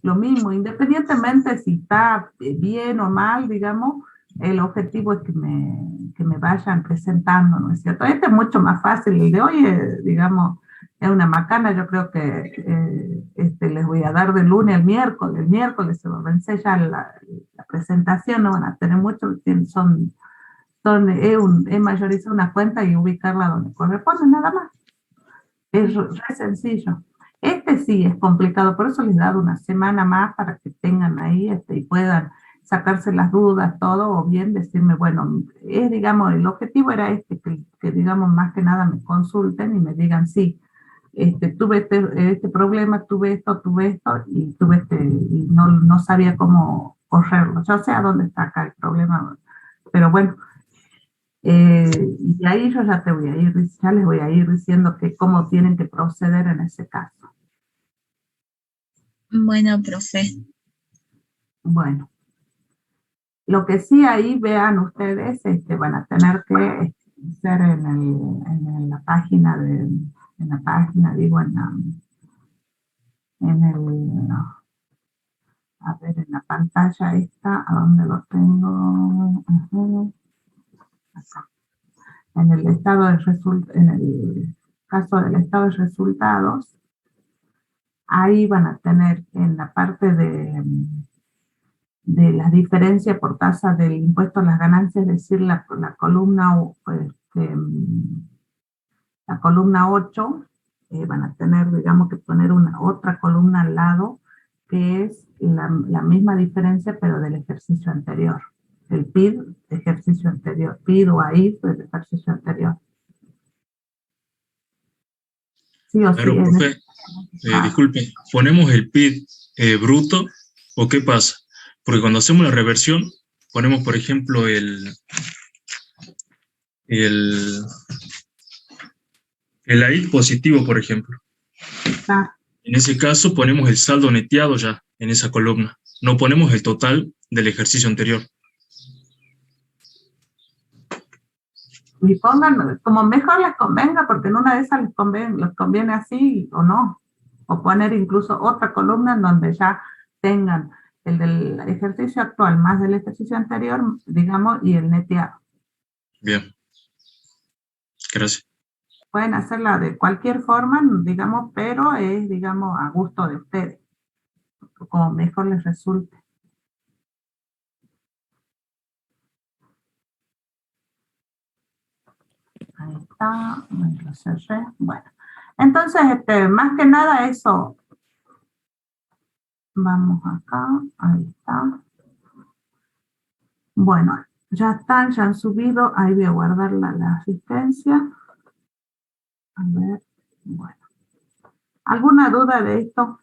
Speaker 1: lo mismo, independientemente si está bien o mal, digamos, el objetivo es que me vayan presentando, ¿no es cierto? Este es mucho más fácil, el de hoy, digamos, es una macana, yo creo que les voy a dar de lunes al miércoles, el miércoles se va a vencer ya la presentación, no van a tener mucho, es mayorizar una cuenta y ubicarla donde corresponde, nada más. Es re sencillo. Sí es complicado, por eso les he dado una semana más para que tengan ahí y puedan sacarse las dudas, todo, o bien decirme, bueno, digamos, el objetivo era que digamos, más que nada me consulten y me digan, sí, tuve este problema, tuve esto, y y no sabía cómo correrlo. Yo sé a dónde está acá el problema, pero bueno, y de ahí yo ya les voy a ir diciendo cómo tienen que proceder en ese caso.
Speaker 6: Bueno, profe.
Speaker 1: Bueno, lo que sí ahí vean ustedes, van a tener que hacer en la página a ver, en la pantalla esta, ¿a dónde lo tengo? Acá. En el caso del estado de resultados, ahí van a tener en la parte de la diferencia por tasa del impuesto a las ganancias, es decir, la columna, la columna 8, van a tener, digamos, que poner otra columna al lado, que es la misma diferencia, pero del ejercicio anterior. El PID de ejercicio anterior, PID o AID del ejercicio anterior. Sí o
Speaker 2: Claro,
Speaker 1: sí.
Speaker 2: profe, disculpe, ¿ponemos el PID bruto o qué pasa? Porque cuando hacemos la reversión, ponemos, por ejemplo, el AID positivo, por ejemplo. En ese caso, ponemos el saldo neteado ya en esa columna. No ponemos el total del ejercicio anterior.
Speaker 1: Y pongan como mejor les convenga, porque en una de esas les conviene así o no. O poner incluso otra columna en donde ya tengan el del ejercicio actual más del ejercicio anterior, digamos, y el neteado.
Speaker 2: Bien. Gracias.
Speaker 1: Pueden hacerla de cualquier forma, digamos, pero es, digamos, a gusto de ustedes, como mejor les resulte. Ahí está, bueno, lo cerré. Bueno, entonces, más que nada eso. Vamos acá, ahí está. Bueno, ya están, ya han subido. Ahí voy a guardar la asistencia. A ver, bueno. ¿Alguna duda de esto?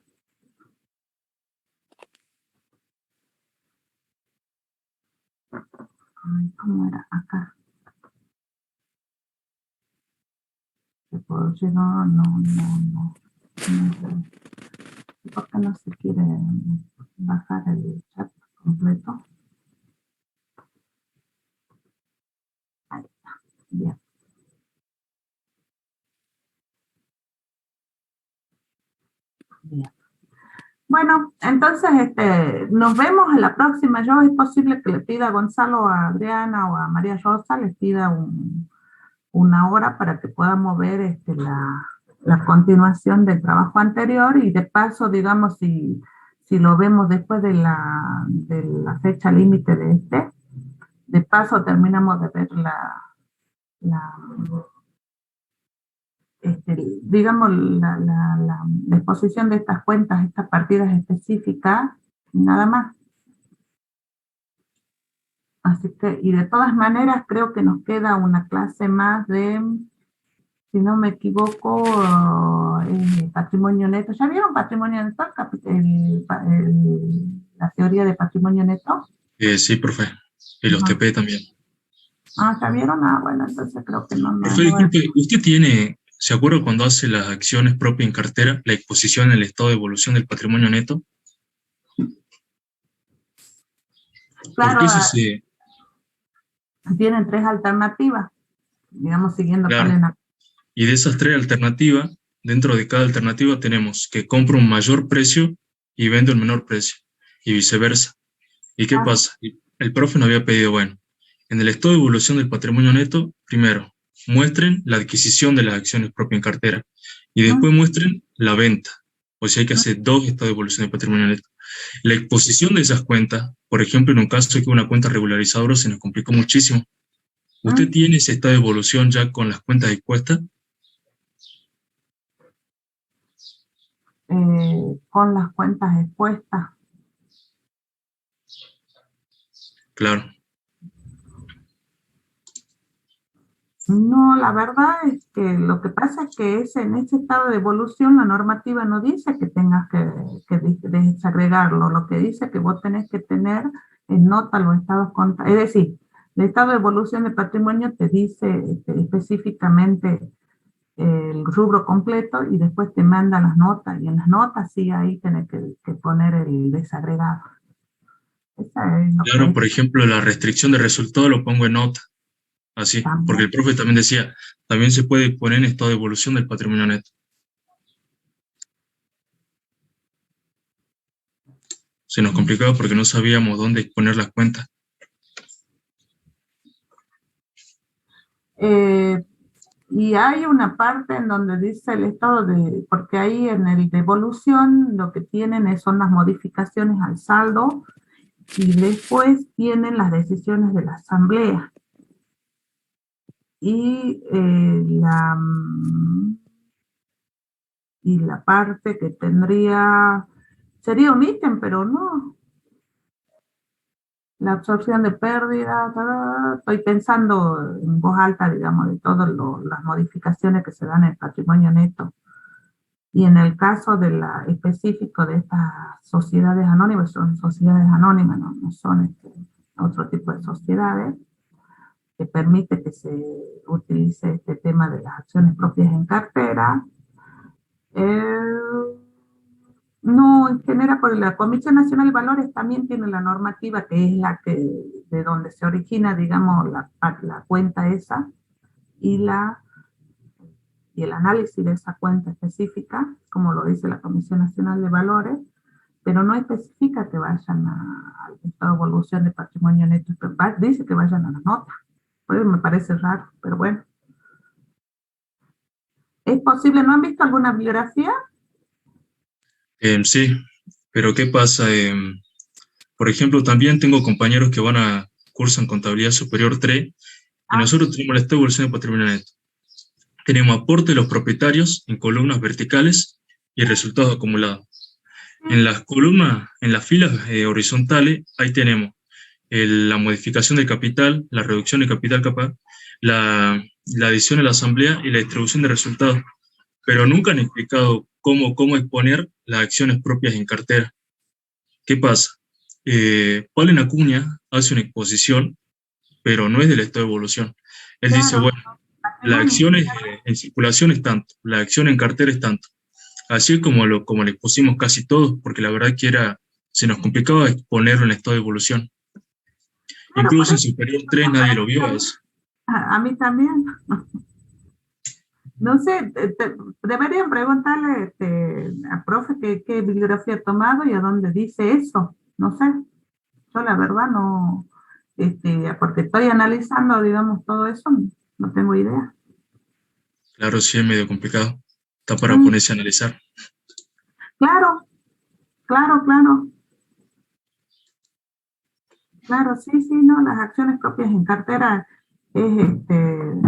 Speaker 1: Ay, ¿cómo era? Acá. ¿Se puedo llegar? No. ¿Por qué no se quiere bajar el chat completo? Ahí está, bien. Bien. Bueno, entonces nos vemos en la próxima. Yo es posible que le pida a Gonzalo, a Adriana o a María Rosa, les pida una hora para que podamos ver la continuación del trabajo anterior y de paso, digamos, si lo vemos después de la fecha límite de paso terminamos de ver digamos, la exposición de estas cuentas, estas partidas específicas, nada más. Así que, y de todas maneras, creo que nos queda una clase más de, si no me equivoco, patrimonio neto. ¿Ya vieron patrimonio neto? La teoría de patrimonio neto.
Speaker 2: Sí, profe. Y los TP también.
Speaker 1: Ah, ¿ya vieron? Ah, bueno, entonces creo que no.
Speaker 2: Profe, disculpe, ¿usted se acuerda cuando hace las acciones propias en cartera, la exposición en el estado de evolución del patrimonio neto?
Speaker 1: Claro,
Speaker 2: porque eso se...
Speaker 1: tienen 3 alternativas, digamos, siguiendo
Speaker 2: Claro. Y de esas 3 alternativas, dentro de cada alternativa tenemos que compra un mayor precio y vende un menor precio, y viceversa. ¿Y qué pasa? El profe nos había pedido, bueno, en el estado de evolución del patrimonio neto, primero, muestren la adquisición de las acciones propias en cartera, y después muestren la venta. O sea, hay que hacer 2 estados de evolución del patrimonio neto. La exposición de esas cuentas, por ejemplo, en un caso de que una cuenta regularizadora se nos complicó muchísimo. ¿Usted tiene ese estado de evolución ya con las cuentas expuestas?
Speaker 1: Con las cuentas expuestas.
Speaker 2: Claro.
Speaker 1: No, la verdad es que lo que pasa es que en ese estado de evolución la normativa no dice que tengas que desagregarlo, lo que dice que vos tenés que tener en nota los estados contables. Es decir, el estado de evolución de patrimonio te dice específicamente el rubro completo y después te manda las notas, y en las notas sí ahí tenés que poner el desagregado.
Speaker 2: Claro, por ejemplo, la restricción de resultado lo pongo en nota. Así, porque el profe también decía, también se puede poner en estado de evolución del patrimonio neto. Se nos complicaba porque no sabíamos dónde poner las cuentas.
Speaker 1: Y hay una parte en donde dice el estado porque ahí en el de evolución lo que tienen son las modificaciones al saldo y después tienen las decisiones de la asamblea. Y la parte que sería un ítem, pero no. La absorción de pérdidas, estoy pensando en voz alta, digamos, de todas las modificaciones que se dan en el patrimonio neto. Y en el caso específico de estas sociedades anónimas, son sociedades anónimas, no son otro tipo de sociedades, que permite que se utilice este tema de las acciones propias en cartera. No, en general, porque la Comisión Nacional de Valores también tiene la normativa que es de donde se origina, digamos, la cuenta esa y el análisis de esa cuenta específica, como lo dice la Comisión Nacional de Valores, pero no especifica que vayan al estado de evolución de patrimonio neto, dice que vayan a la nota. Por eso me parece raro, pero bueno. ¿Es posible? ¿No han visto alguna bibliografía?
Speaker 2: Sí, pero ¿qué pasa? Por ejemplo, también tengo compañeros que cursan Contabilidad Superior 3 y
Speaker 1: Ah,
Speaker 2: nosotros tenemos el estado de evolución de patrimonio neto. Tenemos aporte de los propietarios en columnas verticales y resultados acumulados. En las columnas, en las filas horizontales, ahí tenemos la modificación del capital, la reducción del capital capaz, la adición a la asamblea y la distribución de resultados, pero nunca han explicado cómo exponer las acciones propias en cartera. ¿Qué pasa? Pablo Acuña hace una exposición, pero no es del estado de evolución. Él dice,
Speaker 1: claro,
Speaker 2: bueno, la acción en circulación es tanto, la acción en cartera es tanto. Así es como le expusimos casi todos, porque la verdad que se nos complicaba exponerlo en estado de evolución.
Speaker 1: claro,
Speaker 2: Incluso
Speaker 1: por
Speaker 2: en Superior 3 nadie lo vio a eso.
Speaker 1: a mí también. No sé, deberían preguntarle al profe qué bibliografía ha tomado y a dónde dice eso. No sé, yo la verdad no, porque estoy analizando, digamos, todo eso, no tengo idea.
Speaker 2: Claro, sí, es medio complicado. Está para
Speaker 1: Mm,
Speaker 2: ponerse a analizar.
Speaker 1: claro, claro, claro. Claro, sí, sí, no, las acciones propias en cartera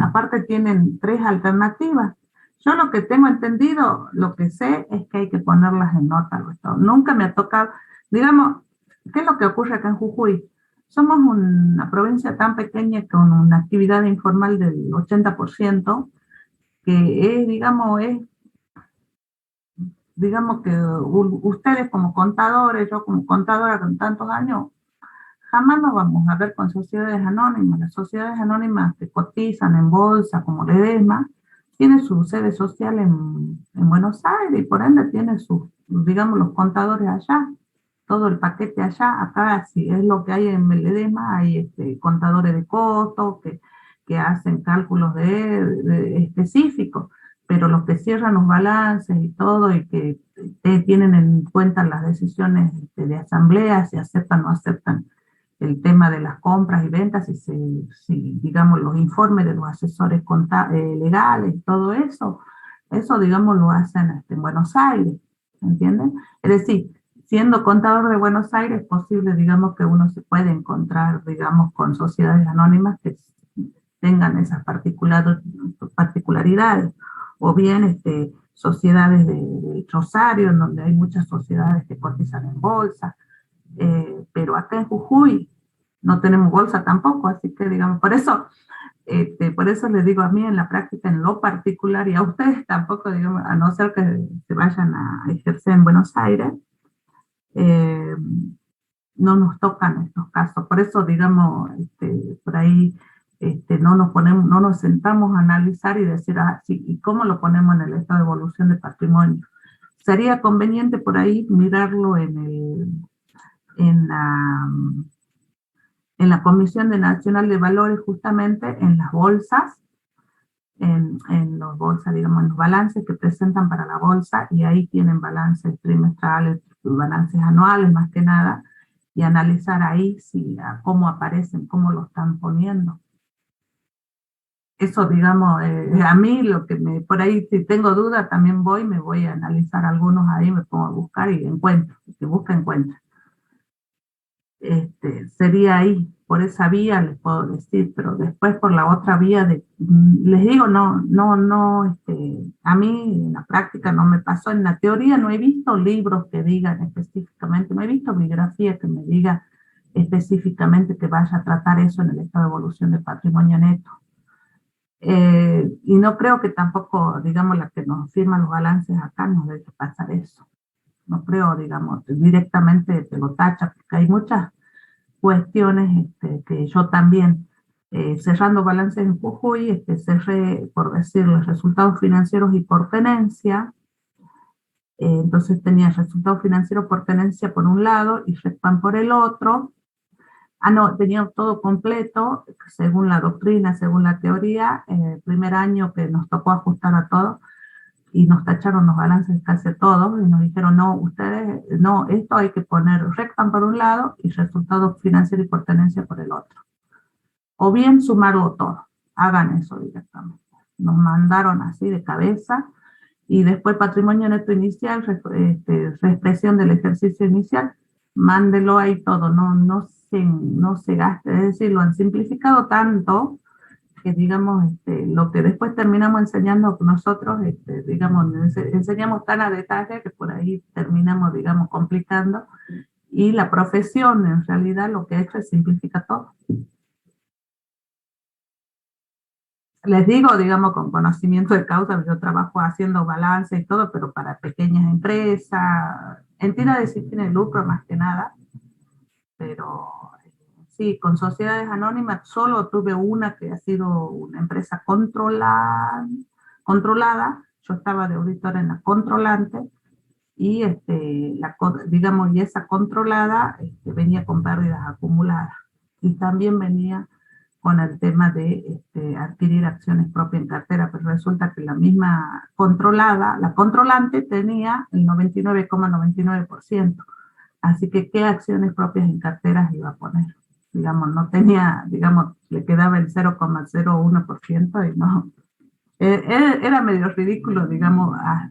Speaker 1: aparte tienen 3 alternativas. Yo lo que tengo entendido, lo que sé es que hay que ponerlas en nota al Estado. Nunca me ha tocado, digamos, ¿qué es lo que ocurre acá en Jujuy? Somos una provincia tan pequeña con una actividad informal del 80%, que digamos que ustedes como contadores, yo como contadora con tantos años, jamás nos vamos a ver con sociedades anónimas. Las sociedades anónimas que cotizan en bolsa, como Ledesma, tiene su sede social en Buenos Aires y por ende tiene digamos, los contadores allá, todo el paquete allá. Acá, si es lo que hay en Ledesma, hay contadores de costos que hacen cálculos específicos, pero los que cierran los balances y todo y que tienen en cuenta las decisiones de asamblea, si aceptan o no aceptan el tema de las compras y ventas, si digamos, los informes de los asesores legales, todo eso, digamos, lo hacen en Buenos Aires, ¿entienden? Es decir, siendo contador de Buenos Aires, es posible, digamos, que uno se puede encontrar, digamos, con sociedades anónimas que tengan esas particularidades, o bien sociedades de Rosario, en donde hay muchas sociedades que cotizan en bolsa, pero acá en Jujuy no tenemos bolsa tampoco, así que digamos, por eso les digo a mí en la práctica, en lo particular, y a ustedes tampoco, digamos, a no ser que se vayan a ejercer en Buenos Aires, eh, no nos tocan estos casos. Por eso, digamos, por ahí no nos sentamos a analizar y decir, sí, ¿y cómo lo ponemos en el estado de evolución de patrimonio? Sería conveniente por ahí mirarlo en la Comisión Nacional de Valores, justamente en las bolsas, en los bolsas, digamos, en los balances que presentan para la bolsa, y ahí tienen balances trimestrales, balances anuales más que nada, y analizar ahí cómo aparecen, cómo lo están poniendo. Eso, digamos, a mí por ahí si tengo dudas también me voy a analizar algunos ahí, me pongo a buscar y encuentro, si busca encuentra. Sería ahí, por esa vía les puedo decir, pero después por la otra vía, les digo, a mí en la práctica no me pasó, en la teoría no he visto libros que digan específicamente, no he visto bibliografía que me diga específicamente que vaya a tratar eso en el estado de evolución de patrimonio neto. Y no creo que tampoco, digamos, la que nos firma los balances acá nos debe pasar eso. No creo, digamos, directamente te lo tacha, porque hay muchas cuestiones que yo también, cerrando balances en Jujuy, cerré, por decirlo, resultados financieros y por tenencia. Entonces tenía resultados financieros por tenencia por un lado y RESPAN por el otro. No, tenía todo completo, según la doctrina, según la teoría. El primer año que nos tocó ajustar a todo, y nos tacharon los balances casi todos, y nos dijeron, no, ustedes, no, esto hay que poner RECPAM por un lado y resultados financieros y por tenencia por el otro. O bien sumarlo todo, hagan eso directamente. nos mandaron así de cabeza, y después patrimonio neto inicial, reexpresión del ejercicio inicial, mándelo ahí todo, no se gaste, es decir, lo han simplificado tanto que digamos, lo que después terminamos enseñando nosotros, digamos, enseñamos tan a detalle que por ahí terminamos, digamos, complicando, y la profesión en realidad lo que ha hecho es simplificar todo. Les digo, digamos, con conocimiento de causa, yo trabajo haciendo balance y todo, pero para pequeñas empresas, entidades sin fines de lucro más que nada, pero sí, con sociedades anónimas solo tuve una que ha sido una empresa controlada, yo estaba de auditor en la controlante, y digamos, y esa controlada venía con pérdidas acumuladas, y también venía con el tema de adquirir acciones propias en cartera, pero resulta que la misma controlada, la controlante tenía el 99,99%, así que ¿qué acciones propias en carteras iba a poner? Digamos, no tenía, digamos, le quedaba el 0,01% y no, era medio ridículo, digamos, a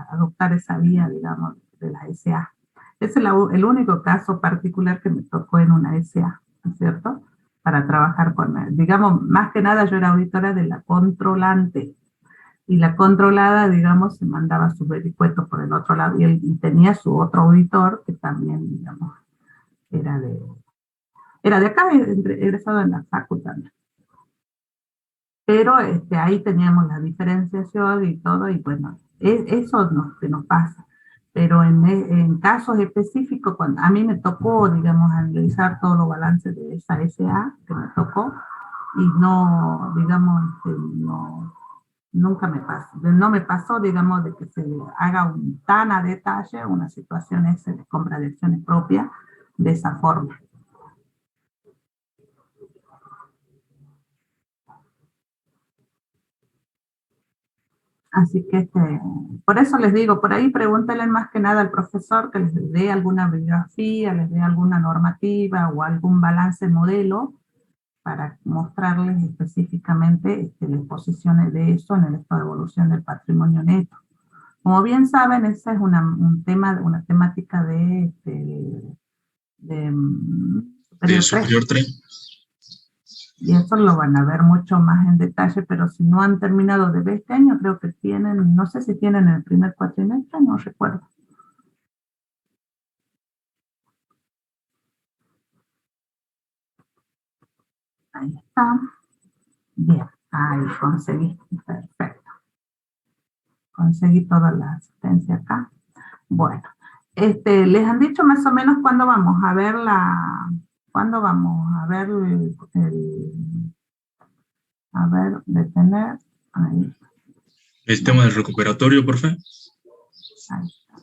Speaker 1: adoptar esa vía, digamos, de la SA. Es el único caso particular que me tocó en una SA, ¿no es cierto?, para trabajar con, digamos, más que nada yo era auditora de la controlante, y la controlada, digamos, se mandaba sus vericuetos por el otro lado, y tenía su otro auditor que también, digamos, era de acá, egresado en la facultad. Pero ahí teníamos la diferenciación y todo, y bueno, eso que nos pasa. Pero en casos específicos, cuando a mí me tocó, digamos, analizar todos los balances de esa SA que me tocó, y no, digamos, nunca me pasó, no me pasó, digamos, de que se haga tan a detalle una situación de compra de acciones propias de esa forma. Así que por eso les digo, por ahí pregúntenle más que nada al profesor que les dé alguna bibliografía, les dé alguna normativa o algún balance modelo para mostrarles específicamente las posiciones de eso en el estado de evolución del patrimonio neto. Como bien saben, esa es una temática de
Speaker 2: superior 3.
Speaker 1: Y eso lo van a ver mucho más en detalle, pero si no han terminado de ver este año, creo que tienen, no sé si tienen el primer cuatrimestre, no recuerdo. Ahí está. Bien, ahí conseguí, perfecto. Conseguí toda la asistencia acá. Bueno, les han dicho más o menos cuándo vamos a ver a ver, detener, ahí.
Speaker 2: El tema del recuperatorio, profe.
Speaker 1: Ahí está.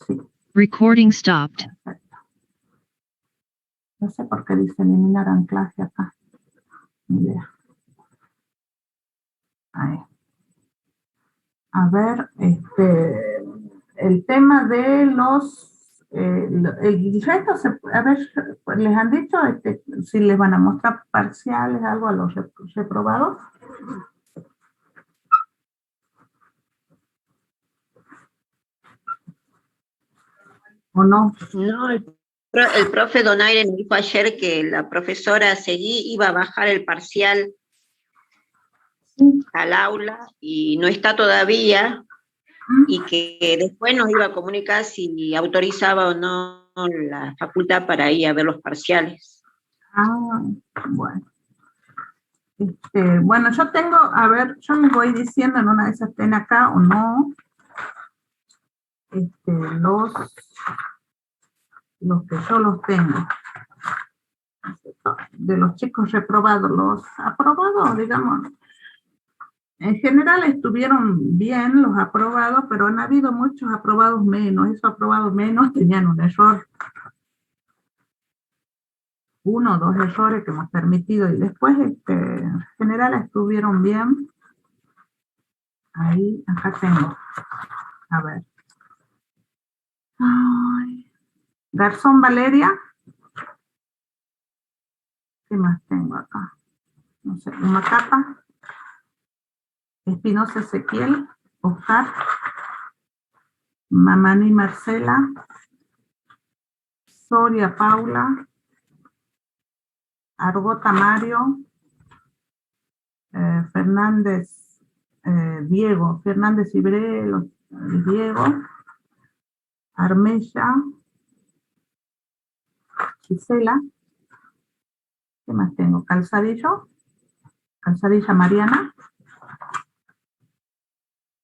Speaker 1: Sí.
Speaker 4: Recording stopped.
Speaker 1: Perfecto. No sé por qué dice eliminar anclaje acá. Ni idea. Ahí. A ver, el tema de los... el resto, a ver, les han dicho si les van a mostrar parciales, algo a los reprobados. ¿O no?
Speaker 9: No, el profe Donaire me dijo ayer que la profesora Seguí iba a bajar el parcial al aula y no está todavía, y que después nos iba a comunicar si autorizaba o no la facultad para ir a ver los parciales.
Speaker 1: Ah, bueno. Bueno, yo tengo, a ver, yo les voy diciendo en una de esas estén acá o no, los que yo los tengo, de los chicos reprobados, los aprobados, digamos, en general estuvieron bien los aprobados, pero han habido muchos aprobados menos. Esos aprobados menos tenían un error, 1 o 2 errores que hemos permitido, y después en general estuvieron bien. Ahí, acá tengo, a ver. Ay. Garzón Valeria, ¿Qué más tengo acá? No sé, Humacapa, Espinosa Ezequiel, Oscar, Mamani Marcela, Soria Paula, Argota Mario, Fernández Diego, Fernández Ibre, Diego, Armella, Gisela, ¿qué más tengo? Calzadilla Mariana,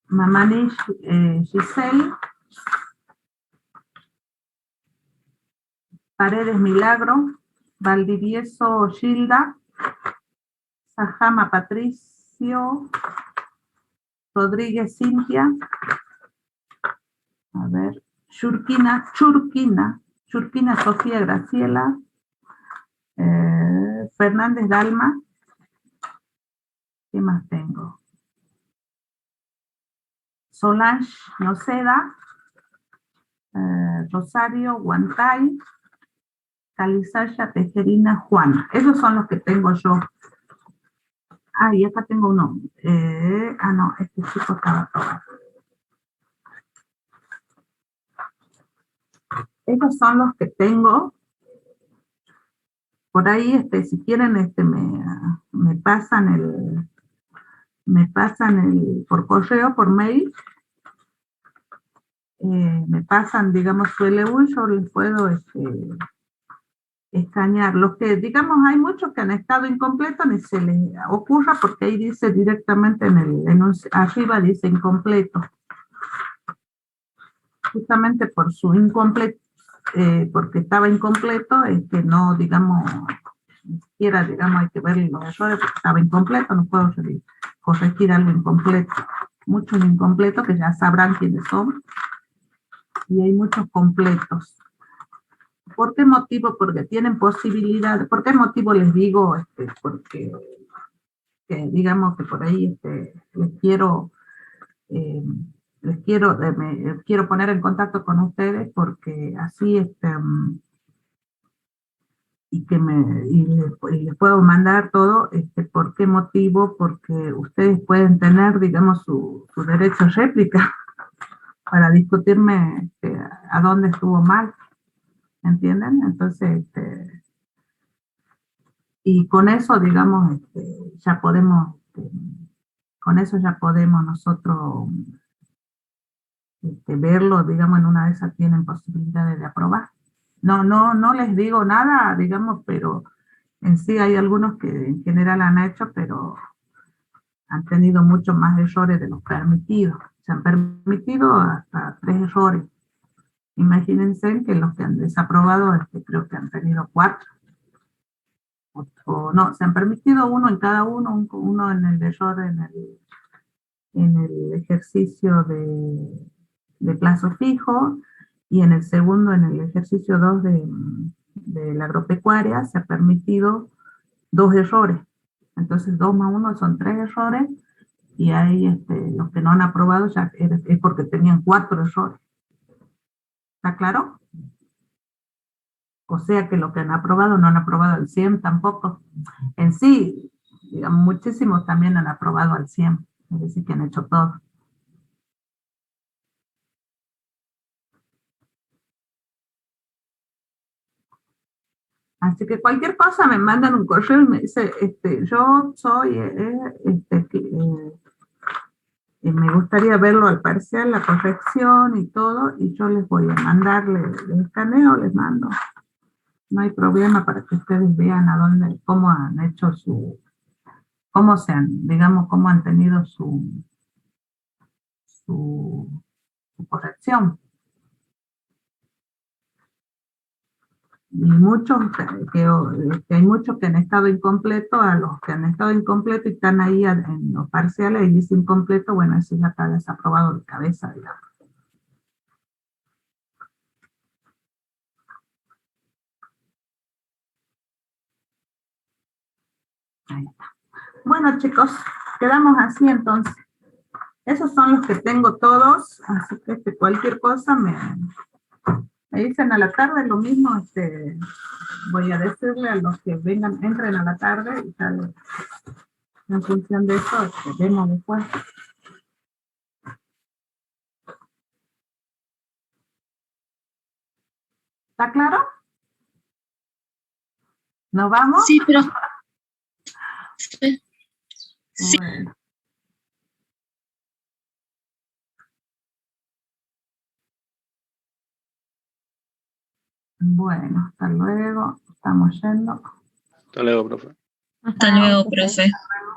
Speaker 1: Mamani Giselle, Paredes Milagro, Valdivieso Gilda, Sajama Patricio, Rodríguez Cintia, a ver, Churquina Sofía Graciela, Fernández Dalma, ¿qué más tengo? Solange Noceda, Rosario Guantay, Calizaya Tejerina Juana. Esos son los que tengo yo. Ah, y acá tengo uno. No, este chico estaba aprobado. Esos son los que tengo. Por ahí, si quieren, me pasan por correo, por mail, me pasan, digamos, su LU, yo les puedo escanear. Los que, digamos, hay muchos que han estado incompletos, ni se les ocurra, porque ahí dice directamente arriba dice incompleto. Justamente por su incompleto, porque estaba incompleto, no, digamos, ni siquiera, digamos, hay que ver los errores porque estaba incompleto, no puedo corregir algo incompleto. Muchos incompletos que ya sabrán quiénes son, y hay muchos completos. ¿Por qué motivo? Porque tienen posibilidad. ¿Por qué motivo les digo? Porque digamos que por ahí quiero poner en contacto con ustedes, porque así y les puedo mandar todo. ¿Por qué motivo? Porque ustedes pueden tener, digamos, su derecho a réplica para discutirme a dónde estuvo mal, ¿entienden? Entonces, y con eso, digamos, ya podemos, con eso ya podemos nosotros verlo, digamos, en una de esas tienen posibilidades de aprobar. No les digo nada, digamos, pero en sí hay algunos que en general han hecho, pero han tenido muchos más errores de los permitidos. Se han permitido hasta 3 errores. Imagínense que los que han desaprobado, creo que han tenido 4. No, se han permitido uno en cada uno en el error, en el ejercicio de plazo fijo, y en el segundo, en el ejercicio 2 de la agropecuaria, se ha permitido 2 errores. Entonces 2 más 1 son 3 errores, y ahí los que no han aprobado ya es porque tenían 4 errores. ¿Está claro? O sea que los que han aprobado no han aprobado al 100 tampoco. En sí, digamos, muchísimos también han aprobado al 100, es decir, que han hecho todo. Así que cualquier cosa me mandan un correo y me dice, yo soy, me gustaría verlo al parcial, la corrección y todo, y yo les voy a mandar, les escaneo, les mando. No hay problema, para que ustedes vean cómo han hecho cómo han tenido su corrección. Y muchos, hay muchos que han estado incompletos. A los que han estado incompletos y están ahí en los parciales y dice incompleto, bueno, eso ya está desaprobado de cabeza, digamos. Ahí está. Bueno, chicos, quedamos así entonces. Esos son los que tengo todos, así que cualquier cosa Me dicen a la tarde lo mismo, voy a decirle a los que vengan, entren a la tarde y tal. En función de eso, vemos después. ¿Está claro? ¿Nos vamos?
Speaker 6: Sí, pero... Sí.
Speaker 1: Bueno. Bueno, hasta luego. Estamos yendo.
Speaker 10: Hasta luego, profe.
Speaker 6: Hasta luego, profe.
Speaker 1: Hasta luego.